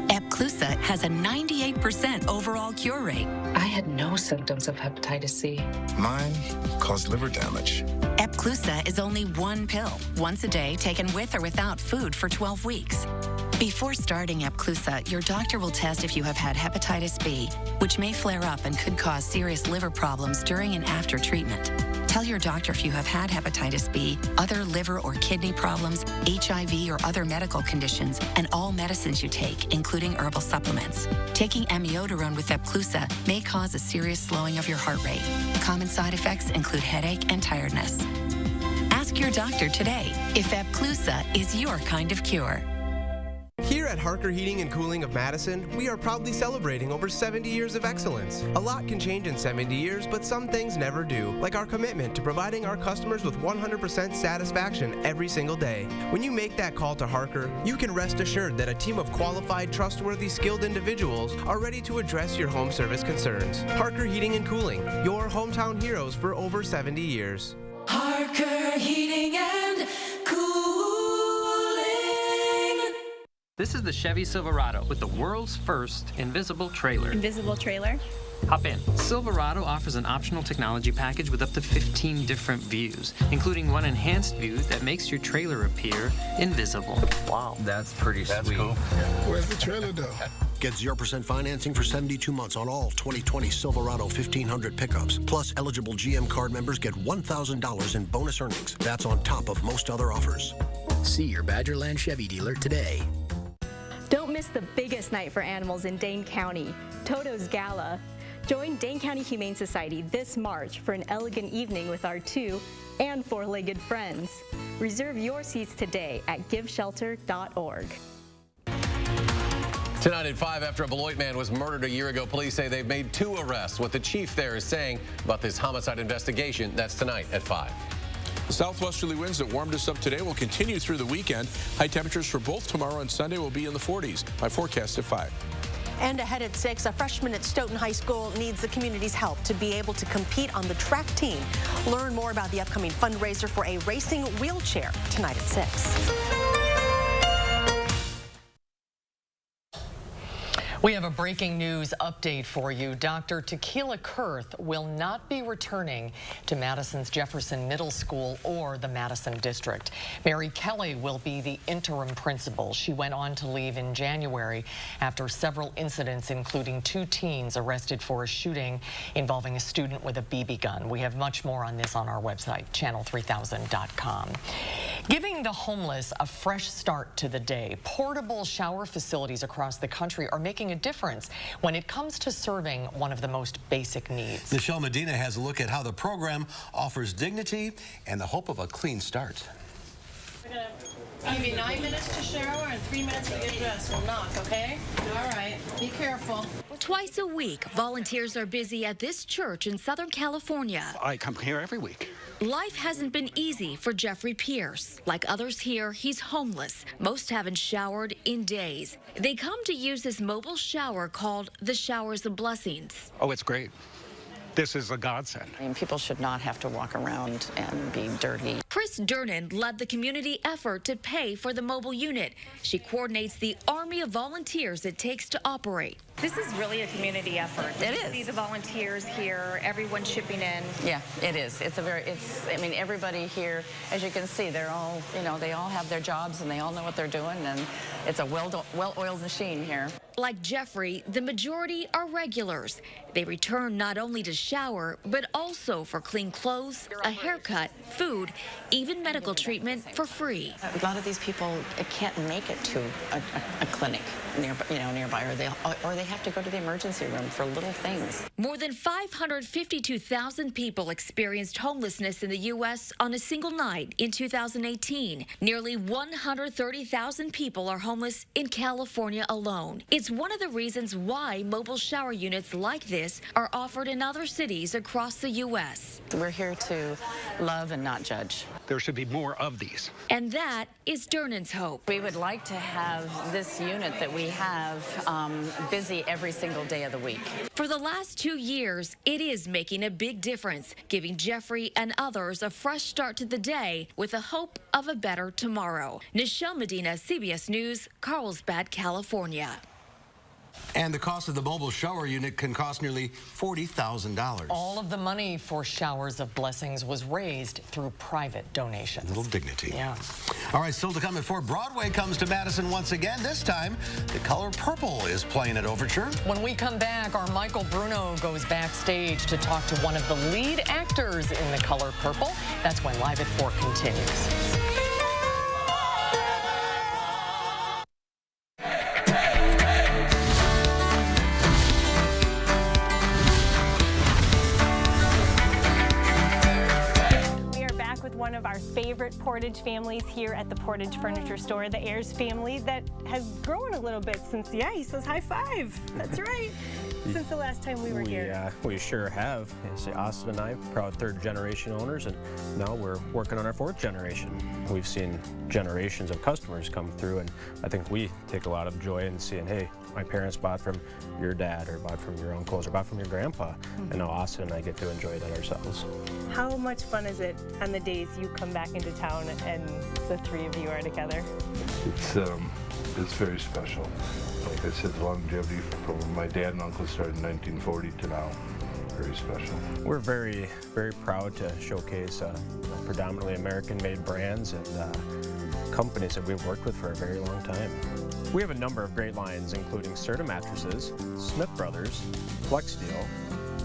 S9: Epclusa has a 98% overall cure rate.
S17: I had no symptoms of hepatitis C.
S16: Mine caused liver damage.
S9: Epclusa is only 1 pill, once a day, taken with or without food for 12 weeks. Before starting Epclusa, your doctor will test if you have had hepatitis B, which may flare up and could cause serious liver problems during and after treatment. Tell your doctor if you have had hepatitis B, other liver or kidney problems, HIV or other medical conditions, and all medicines you take, including herbal supplements. Taking amiodarone with Epclusa may cause a serious slowing of your heart rate. Common side effects include headache and tiredness. Ask your doctor today if Epclusa is your kind of cure.
S19: Here at Harker Heating and Cooling of Madison, we are proudly celebrating over 70 years of excellence. A lot can change in 70 years, but some things never do, like our commitment to providing our customers with 100% satisfaction every single day. When you make that call to Harker, you can rest assured that a team of qualified, trustworthy, skilled individuals are ready to address your home service concerns. Harker Heating and Cooling, your hometown heroes for over 70 years.
S13: Harker Heating and Cooling.
S26: This is the Chevy Silverado with the world's first invisible trailer.
S27: Invisible trailer?
S26: Hop in. Silverado offers an optional technology package with up to 15 different views, including one enhanced view that makes your trailer appear invisible. Wow, that's pretty sweet. That's cool.
S16: Where's the trailer though?
S28: Get 0% financing for 72 months on all 2020 Silverado 1500 pickups. Plus, eligible GM card members get $1,000 in bonus earnings. That's on top of most other offers.
S29: See your Badgerland Chevy dealer today.
S14: Don't miss the biggest night for animals in Dane County, Toto's Gala. Join Dane County Humane Society this March for an elegant evening with our 2- and 4-legged friends. Reserve your seats today at giveshelter.org.
S30: Tonight at 5, after a Beloit man was murdered a year ago, police say they've made 2 arrests. What the chief there is saying about this homicide investigation, that's tonight at 5.
S31: The southwesterly winds that warmed us up today will continue through the weekend. High temperatures for both tomorrow and Sunday will be in the 40s. My forecast at 5.
S32: And ahead at 6, a freshman at Stoughton High School needs the community's help to be able to compete on the track team. Learn more about the upcoming fundraiser for a racing wheelchair tonight at 6.
S2: We have a breaking news update for you. Dr. Tequila Kurth will not be returning to Madison's Jefferson Middle School or the Madison District. Mary Kelly will be the interim principal. She went on to leave in January after several incidents, including 2 teens arrested for a shooting involving a student with a BB gun. We have much more on this on our website, channel3000.com. Giving the homeless a fresh start to the day, portable shower facilities across the country are making a difference when it comes to serving one of the most basic needs.
S1: Michelle Medina has a look at how the program offers dignity and the hope of a clean start.
S33: We're gonna give you 9 minutes to shower and 3 minutes to get dressed. We'll knock, okay? All right, be careful.
S34: Twice a week, volunteers are busy at this church in Southern California.
S16: I come here every week.
S34: Life hasn't been easy for Jeffrey Pierce. Like others here, he's homeless. Most haven't showered in days. They come to use this mobile shower called the Showers of Blessings.
S16: Oh, it's great. This is a godsend.
S35: I mean, people should not have to walk around and be dirty.
S34: Chris Durnan led the community effort to pay for the mobile unit. She coordinates the army of volunteers it takes to operate.
S3: This is really a community effort.
S4: It is.
S3: See the volunteers here, everyone chipping in.
S4: Yeah, it is. I mean, everybody here, as you can see, they're all, they all have their jobs and they all know what they're doing, and it's a well-oiled machine here.
S34: Like Jeffrey, the majority are regulars. They return not only to shower, but also for clean clothes, a haircut, food, even medical treatment for free.
S4: A lot of these people can't make it to a clinic nearby, or they have to go to the emergency room for little things.
S34: More than 552,000 people experienced homelessness in the U.S. on a single night in 2018. Nearly 130,000 people are homeless in California alone. It's one of the reasons why mobile shower units like this are offered in other cities across the U.S.
S4: We're here to love and not judge.
S16: There should be more of these.
S34: And that is Durnan's hope.
S4: We would like to have this unit that we have busy every single day of the week.
S34: For the last 2 years, it is making a big difference, giving Jeffrey and others a fresh start to the day with the hope of a better tomorrow. Nichelle Medina, CBS News, Carlsbad, California.
S1: And the cost of the mobile shower unit can cost nearly $40,000.
S2: All of the money for Showers of Blessings was raised through private donations.
S1: A little dignity.
S2: Yeah.
S1: All right, still to come at 4. Broadway comes to Madison once again. This time, The Color Purple is playing at Overture.
S2: When we come back, our Michael Bruno goes backstage to talk to one of the lead actors in The Color Purple. That's when Live at 4 continues.
S5: One of our favorite Portage families here at the Portage Furniture Store, the Ayers family, that has grown a little bit since, he says high five. That's right. Since the last time we were here.
S6: We sure have. Austin and I, proud third-generation owners, and now we're working on our 4th generation. We've seen generations of customers come through, and I think we take a lot of joy in seeing, hey, my parents bought from your dad, or bought from your uncles, or bought from your grandpa, and now Austin and I get to enjoy that ourselves.
S5: How much fun is it on the days you come back into town and the 3 of you are together?
S11: It's very special. Like I said, the longevity from my dad and uncle started in 1940 to now. Very special.
S6: We're very, very proud to showcase predominantly American-made brands and companies that we've worked with for a very long time. We have a number of great lines, including Serta Mattresses, Smith Brothers, Flex Steel,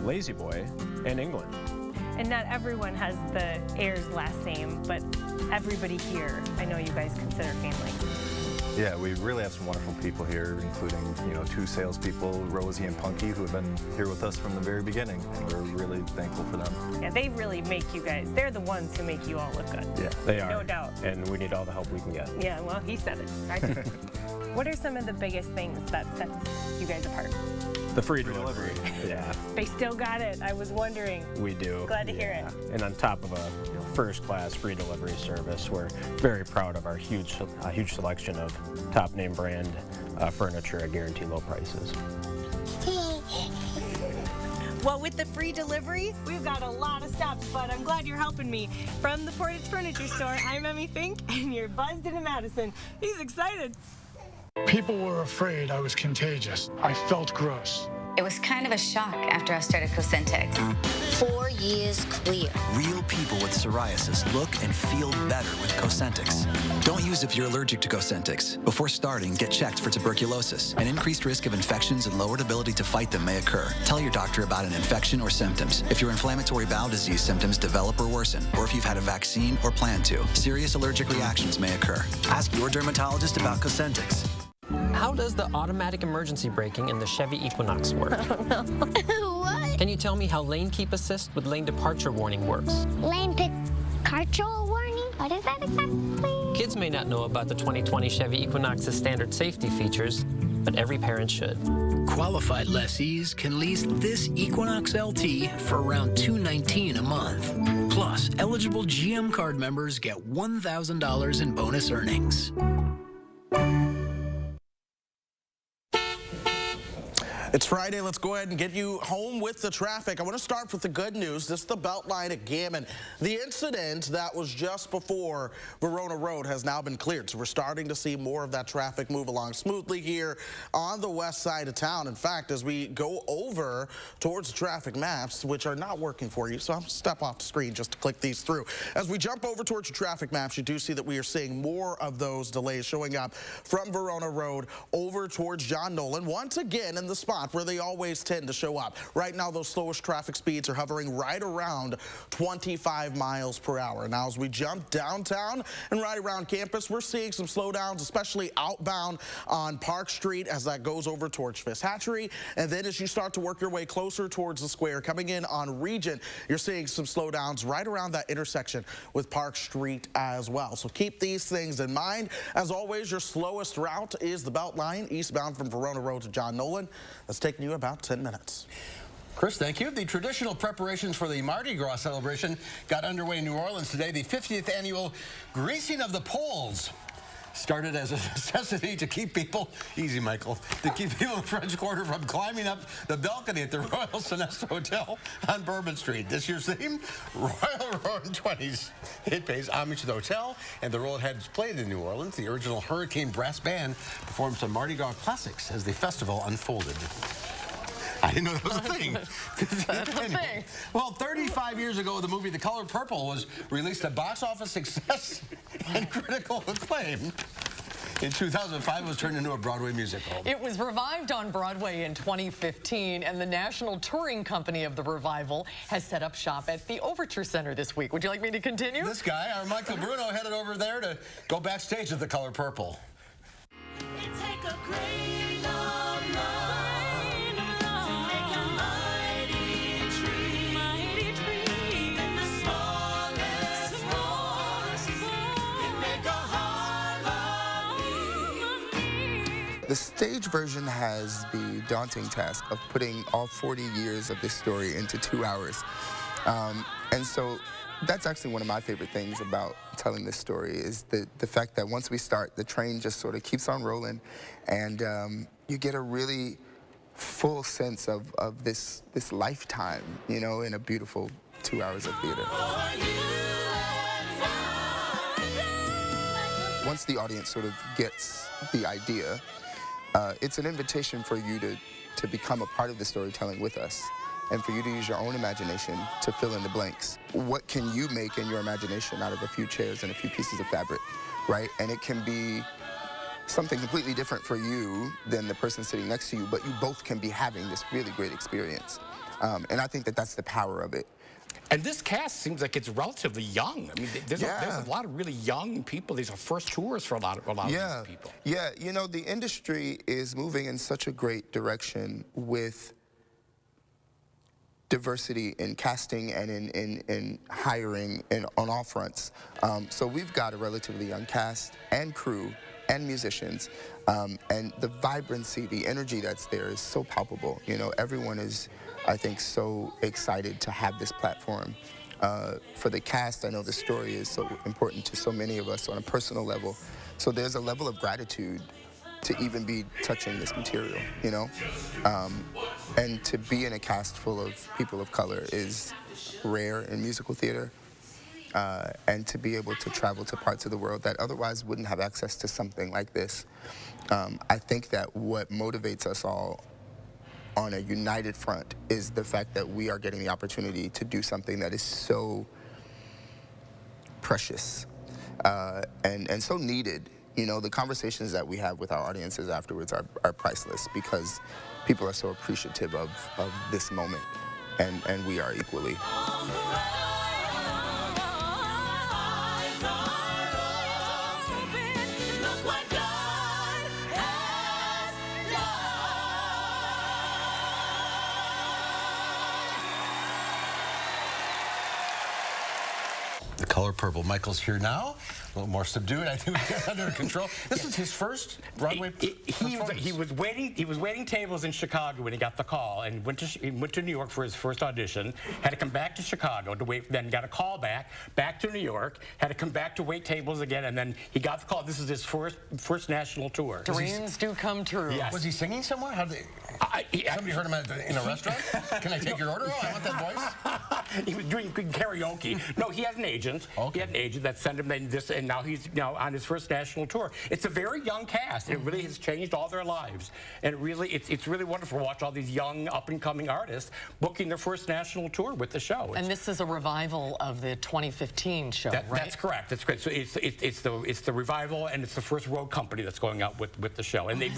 S6: Lazy Boy, and England.
S5: And not everyone has the Ayers last name, but everybody here, I know you guys consider family.
S12: Yeah, we really have some wonderful people here, including, 2 salespeople, Rosie and Punky, who have been here with us from the very beginning, and we're really thankful for them.
S5: Yeah, they really make you guys, they're the ones who make you all look good.
S6: Yeah, they are.
S5: No doubt.
S6: And we need all the help we can get.
S5: Yeah, well, he said it. I do. What are some of the biggest things that sets you guys apart?
S6: The free delivery. Yeah.
S5: They still got it. I was wondering.
S6: We do.
S5: Glad to hear it.
S6: And on top of a first-class free delivery service, we're very proud of our huge selection of top-name brand furniture at guaranteed low prices.
S5: Well, with the free delivery, we've got a lot of stops, but I'm glad you're helping me. From the Portage Furniture Store, I'm Emmy Fink, and you're buzzed into Madison. He's excited.
S18: People were afraid I was contagious. I felt gross.
S20: It was kind of a shock after I started Cosentyx. 4 years clear.
S21: Real people with psoriasis look and feel better with Cosentyx. Don't use if you're allergic to Cosentyx. Before starting, get checked for tuberculosis. An increased risk of infections and lowered ability to fight them may occur. Tell your doctor about an infection or symptoms. If your inflammatory bowel disease symptoms develop or worsen, or if you've had a vaccine or plan to, serious allergic reactions may occur. Ask your dermatologist about Cosentyx.
S26: How does the automatic emergency braking in the Chevy Equinox work?
S22: What?
S26: Can you tell me how lane keep assist with lane departure warning works?
S22: Lane departure warning? What is that exactly?
S26: Kids may not know about the 2020 Chevy Equinox's standard safety features, but every parent should.
S29: Qualified lessees can lease this Equinox LT for around $219 a month. Plus, eligible GM card members get $1,000 in bonus earnings.
S7: It's Friday. Let's go ahead and get you home with the traffic. I want to start with the good news. This is the Beltline at Gammon. The incident that was just before Verona Road has now been cleared, so we're starting to see more of that traffic move along smoothly here on the west side of town. In fact, as we go over towards the traffic maps, which are not working for you, so I'm going to step off the screen just to click these through. As we jump over towards your traffic maps, you do see that we are seeing more of those delays showing up from Verona Road over towards John Nolan. Once again, in the spot where they always tend to show up. Right now, those slowest traffic speeds are hovering right around 25 miles per hour. Now, as we jump downtown and right around campus, we're seeing some slowdowns, especially outbound on Park Street as that goes over towards Fisk Hatchery. And then as you start to work your way closer towards the square, coming in on Regent, you're seeing some slowdowns right around that intersection with Park Street as well. So keep these things in mind. As always, your slowest route is the Beltline, eastbound from Verona Road to John Nolan. That's taking you about 10 minutes.
S1: Chris, thank you. The traditional preparations for the Mardi Gras celebration got underway in New Orleans today. The 50th annual greasing of the poles started as a necessity to keep people, easy Michael, to keep people in French Quarter from climbing up the balcony at the Royal Sonesta Hotel on Bourbon Street. This year's theme, Royal Roaring 20s. It pays homage to the hotel and the role it had played in New Orleans. The original Hurricane Brass Band performed some Mardi Gras classics as the festival unfolded. I didn't know that was a thing.
S2: That's a thing.
S1: Well, 35 years ago, the movie The Color Purple was released a box office success and critical acclaim. In 2005, it was turned into a Broadway musical.
S2: It was revived on Broadway in 2015, and the national touring company of the revival has set up shop at the Overture Center this week. Would you like me to continue?
S1: This guy, our Michael Bruno, headed over there to go backstage at The Color Purple.
S8: The stage version has the daunting task of putting all 40 years of this story into 2 hours. And so that's actually one of my favorite things about telling this story is the fact that once we start, the train just sort of keeps on rolling, and you get a really full sense of this lifetime, you know, in a beautiful 2 hours of theater. Once the audience sort of gets the idea, it's an invitation for you to become a part of the storytelling with us and for you to use your own imagination to fill in the blanks. What can you make in your imagination out of a few chairs and a few pieces of fabric, right? And it can be something completely different for you than the person sitting next to you, but you both can be having this really great experience. And I think that that's the power of it.
S9: And this cast seems like it's relatively young. I mean, there's a lot of really young people. These are first tours for a lot of these people.
S8: Yeah, you know, the industry is moving in such a great direction with diversity in casting and in hiring and on all fronts. So we've got a relatively young cast and crew and musicians, and the vibrancy, the energy that's there is so palpable. You know, everyone is, I think, so excited to have this platform. For the cast, I know the story is so important to so many of us on a personal level. So there's a level of gratitude to even be touching this material, you know? And to be in a cast full of people of color is rare in musical theater. And to be able to travel to parts of the world that otherwise wouldn't have access to something like this. I think that what motivates us all on a united front is the fact that we are getting the opportunity to do something that is so precious and so needed. You know, the conversations that we have with our audiences afterwards are priceless because people are so appreciative of this moment, and we are equally.
S1: The Color Purple. Michael's here now, a little more subdued. I think we got under control. This is his first Broadway performance.
S9: He was waiting tables in Chicago when he got the call, and he went to New York for his first audition. Had to come back to Chicago to wait. Then got a call back to New York. Had to come back to wait tables again, and then he got the call. This is his first national tour.
S2: Dreams do come true.
S1: Yes. Was he singing somewhere? How did somebody heard him in a restaurant? Can I take your order? Oh, I want that voice.
S9: He was doing karaoke. No, he had an agent. Okay. He had an agent that sent him this, and now he's on his first national tour. It's a very young cast. It really has changed all their lives, and it's really wonderful to watch all these young up and coming artists booking their first national tour with the show.
S2: And this is a revival of the 2015 show, right?
S9: That's correct. That's great. So it's the revival, and it's the first road company that's going out with the show. And they've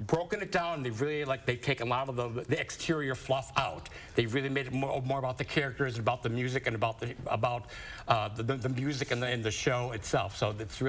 S9: broken it down. And they've taken a lot of the exterior fluff out. They've really made it more about the characters and about the music and about the music and the show itself. So it's a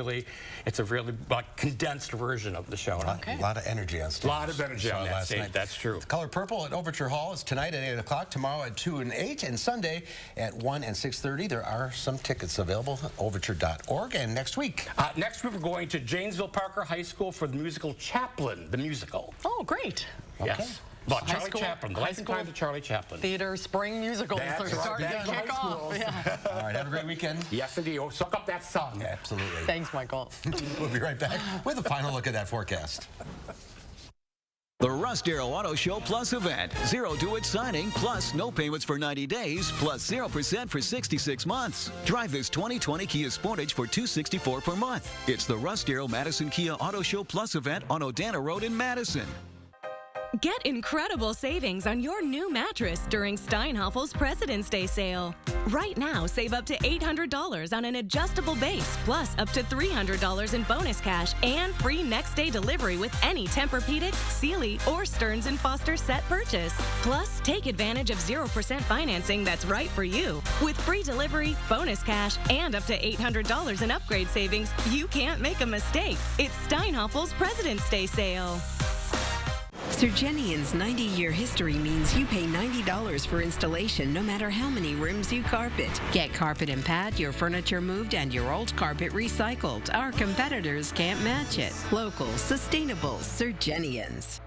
S9: really condensed version of the show.
S1: A lot of energy on stage.
S9: A lot of energy on that stage. That's true.
S1: Color Purple at Overture Hall is tonight at 8 o'clock, tomorrow at 2 and 8, and Sunday at 1 and 6:30. There are some tickets available at overture.org. And next week?
S9: Next week we're going to Janesville Parker High School for the musical Chaplin, the musical.
S2: Oh, great.
S9: Yes.
S2: Okay.
S9: About Charlie Chaplin, the life and times of Charlie Chaplin.
S2: Theater spring musicals are starting to kick off. Yeah.
S1: All right, have a great weekend.
S9: Yes, indeed. Oh, suck up that sun.
S1: Absolutely.
S2: Thanks, Michael.
S1: We'll be right back with a final look at that forecast.
S10: The Russ Darrow Auto Show Plus event. 0 due at signing, plus no payments for 90 days, plus 0% for 66 months. Drive this 2020 Kia Sportage for $264 per month. It's the Russ Darrow Madison Kia Auto Show Plus event on Odana Road in Madison.
S13: Get incredible savings on your new mattress during Steinhaffel's President's Day sale. Right now, save up to $800 on an adjustable base, plus up to $300 in bonus cash and free next-day delivery with any Tempur-Pedic, Sealy, or Stearns & Foster set purchase. Plus, take advantage of 0% financing that's right for you. With free delivery, bonus cash, and up to $800 in upgrade savings, you can't make a mistake. It's Steinhaffel's President's Day sale.
S14: Surgenian's 90-year history means you pay $90 for installation no matter how many rooms you carpet. Get carpet and pad, your furniture moved, and your old carpet recycled. Our competitors can't match it. Local, sustainable Surgenians.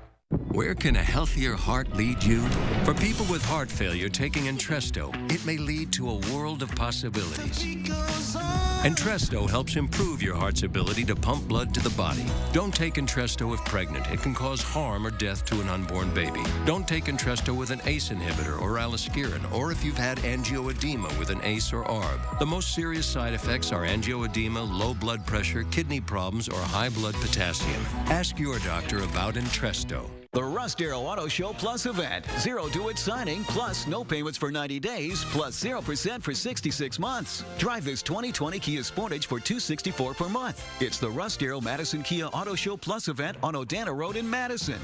S15: Where can a healthier heart lead you? For people with heart failure taking Entresto, it may lead to a world of possibilities. Entresto helps improve your heart's ability to pump blood to the body. Don't take Entresto if pregnant. It can cause harm or death to an unborn baby. Don't take Entresto with an ACE inhibitor or aliskiren, or if you've had angioedema with an ACE or ARB. The most serious side effects are angioedema, low blood pressure, kidney problems, or high blood potassium. Ask your doctor about Entresto.
S10: The Russ Darrow Auto Show Plus event. 0 due at signing, plus no payments for 90 days, plus 0% for 66 months. Drive this 2020 Kia Sportage for $264 per month. It's the Russ Darrow Madison Kia Auto Show Plus event on Odana Road in Madison.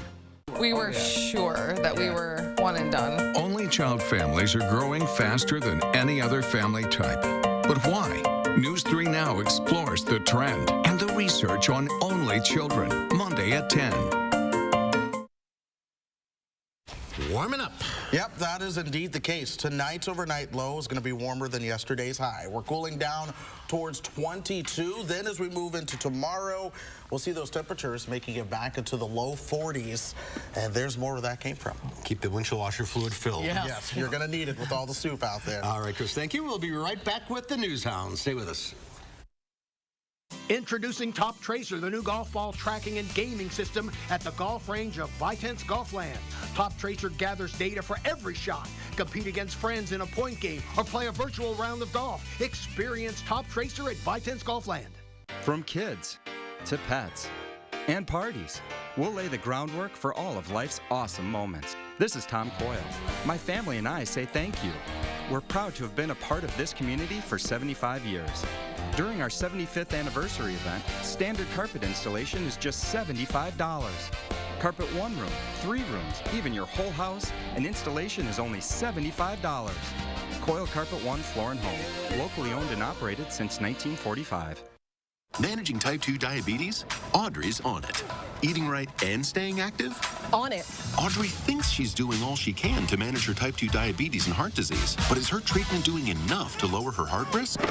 S17: We were sure that we were one and done.
S19: Only child families are growing faster than any other family type. But why? News 3 Now explores the trend and the research on only children. Monday at 10.
S1: Warming up.
S7: Yep, that is indeed the case. Tonight's overnight low is going to be warmer than yesterday's high. We're cooling down towards 22. Then as we move into tomorrow, we'll see those temperatures making it back into the low 40s. And there's more where that came from.
S1: Keep the windshield washer fluid filled.
S7: Yes, you're going to need it with all the soup out there.
S1: All right, Chris, thank you. We'll be right back with the News Hounds. Stay with us.
S16: Introducing Top Tracer, the new golf ball tracking and gaming system at the golf range of Vitense Golfland. Top Tracer gathers data for every shot. Compete against friends in a point game or play a virtual round of golf. Experience Top Tracer at Vitense Golfland.
S23: From kids to pets and parties, we'll lay the groundwork for all of life's awesome moments. This is Tom Coyle. My family and I say thank you. We're proud to have been a part of this community for 75 years. During our 75th anniversary event, standard carpet installation is just $75. Carpet 1 room, 3 rooms, even your whole house, and installation is only $75. Coyle Carpet 1 Floor and Home, locally owned and operated since 1945.
S3: Managing type 2 diabetes? Audrey's on it. Eating right and staying active?
S2: On it.
S3: Audrey thinks she's doing all she can to manage her type 2 diabetes and heart disease, but is her treatment doing enough to lower her heart risk?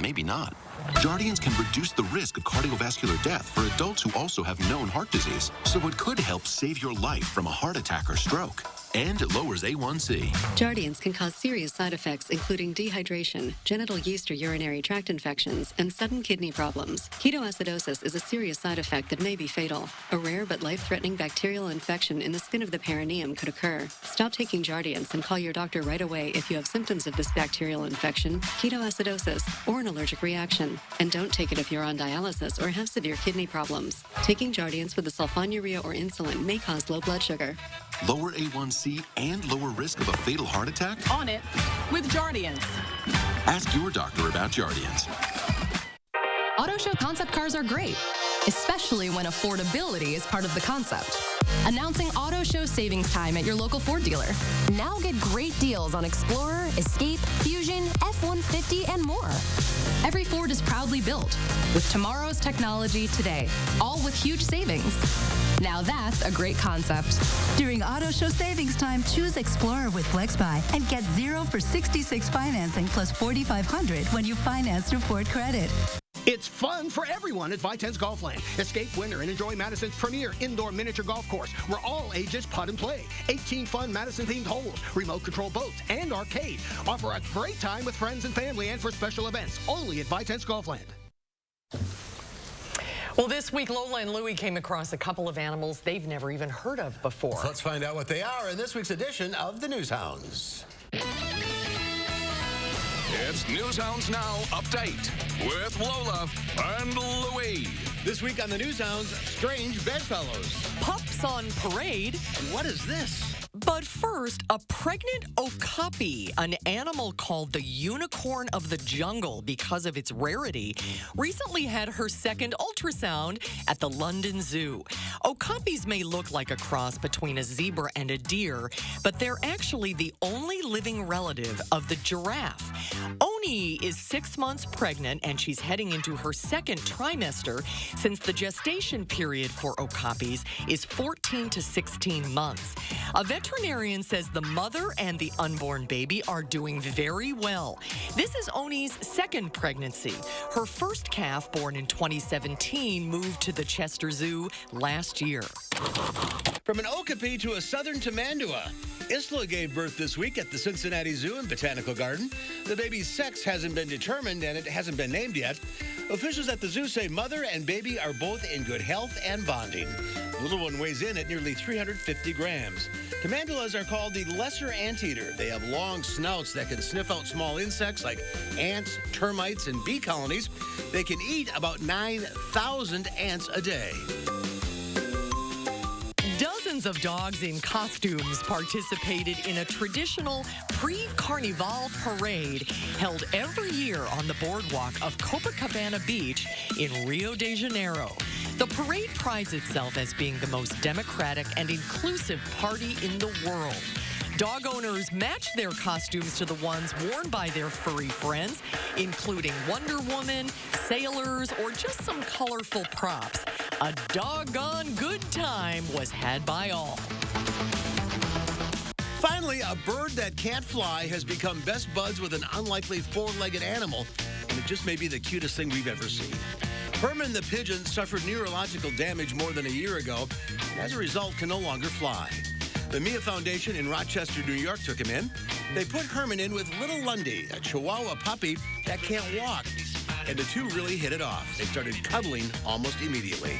S3: Maybe not. Jardiance can reduce the risk of cardiovascular death for adults who also have known heart disease, so it could help save your life from a heart attack or stroke. And it lowers A1C.
S4: Jardiance can cause serious side effects, including dehydration, genital yeast or urinary tract infections, and sudden kidney problems. Ketoacidosis is a serious side effect that may be fatal. A rare but life-threatening bacterial infection in the skin of the perineum could occur. Stop taking Jardiance and call your doctor right away if you have symptoms of this bacterial infection, ketoacidosis, or an allergic reaction. And don't take it if you're on dialysis or have severe kidney problems. Taking Jardiance with the sulfonylurea or insulin may cause low blood sugar.
S3: Lower A1C and lower risk of a fatal heart attack?
S6: On it with Jardiance.
S3: Ask your doctor about Jardiance.
S11: Auto Show concept cars are great, especially when affordability is part of the concept. Announcing Auto Show savings time at your local Ford dealer. Now get great deals on Explorer, Escape, Fusion, F-150, and more. Every Ford is proudly built with tomorrow's technology today, all with huge savings. Now that's a great concept.
S12: During Auto Show savings time, choose Explorer with FlexBuy and get 0 for 66 financing plus $4,500 when you finance through Ford Credit.
S16: It's fun for everyone at Vitense Golfland. Escape winter and enjoy Madison's premier indoor miniature golf course where all ages putt and play. 18 fun Madison-themed holes, remote control boats, and arcade. Offer a great time with friends and family and for special events. Only at Vitense Golfland.
S2: Well, this week, Lola and Louie came across a couple of animals they've never even heard of before.
S1: Let's find out what they are in this week's edition of the News Hounds.
S19: It's News Hounds Now Update with Lola and Louie.
S1: This week on the News Hounds, strange bedfellows.
S2: Pups on parade.
S1: What is this?
S2: But first, a pregnant okapi, an animal called the unicorn of the jungle because of its rarity, recently had her second ultrasound at the London Zoo. Okapis may look like a cross between a zebra and a deer, but they're actually the only living relative of the giraffe. Oni is 6 months pregnant, and she's heading into her second trimester since the gestation period for okapis is 14 to 16 months. A veterinarian says the mother and the unborn baby are doing very well. This is Oni's second pregnancy. Her first calf, born in 2017, moved to the Chester Zoo last year.
S1: From an okapi to a southern tamandua, Isla gave birth this week at the Cincinnati Zoo and Botanical Garden. The baby's sex hasn't been determined and it hasn't been named yet. Officials at the zoo say mother and baby are both in good health and bonding. The little one weighs in at nearly 350 grams. Tamandulas are called the lesser anteater. They have long snouts that can sniff out small insects like ants, termites, and bee colonies. They can eat about 9,000 ants a day.
S2: Dozens of dogs in costumes participated in a traditional pre-carnival parade held every year on the boardwalk of Copacabana Beach in Rio de Janeiro. The parade prides itself as being the most democratic and inclusive party in the world. Dog owners matched their costumes to the ones worn by their furry friends, including Wonder Woman, sailors, or just some colorful props. A doggone good time was had by all.
S1: Finally, a bird that can't fly has become best buds with an unlikely four-legged animal, and it just may be the cutest thing we've ever seen. Herman the pigeon suffered neurological damage more than a year ago, and as a result can no longer fly. The Mia Foundation in Rochester, New York took him in. They put Herman in with Little Lundy, a Chihuahua puppy that can't walk. And the two really hit it off. They started cuddling almost immediately.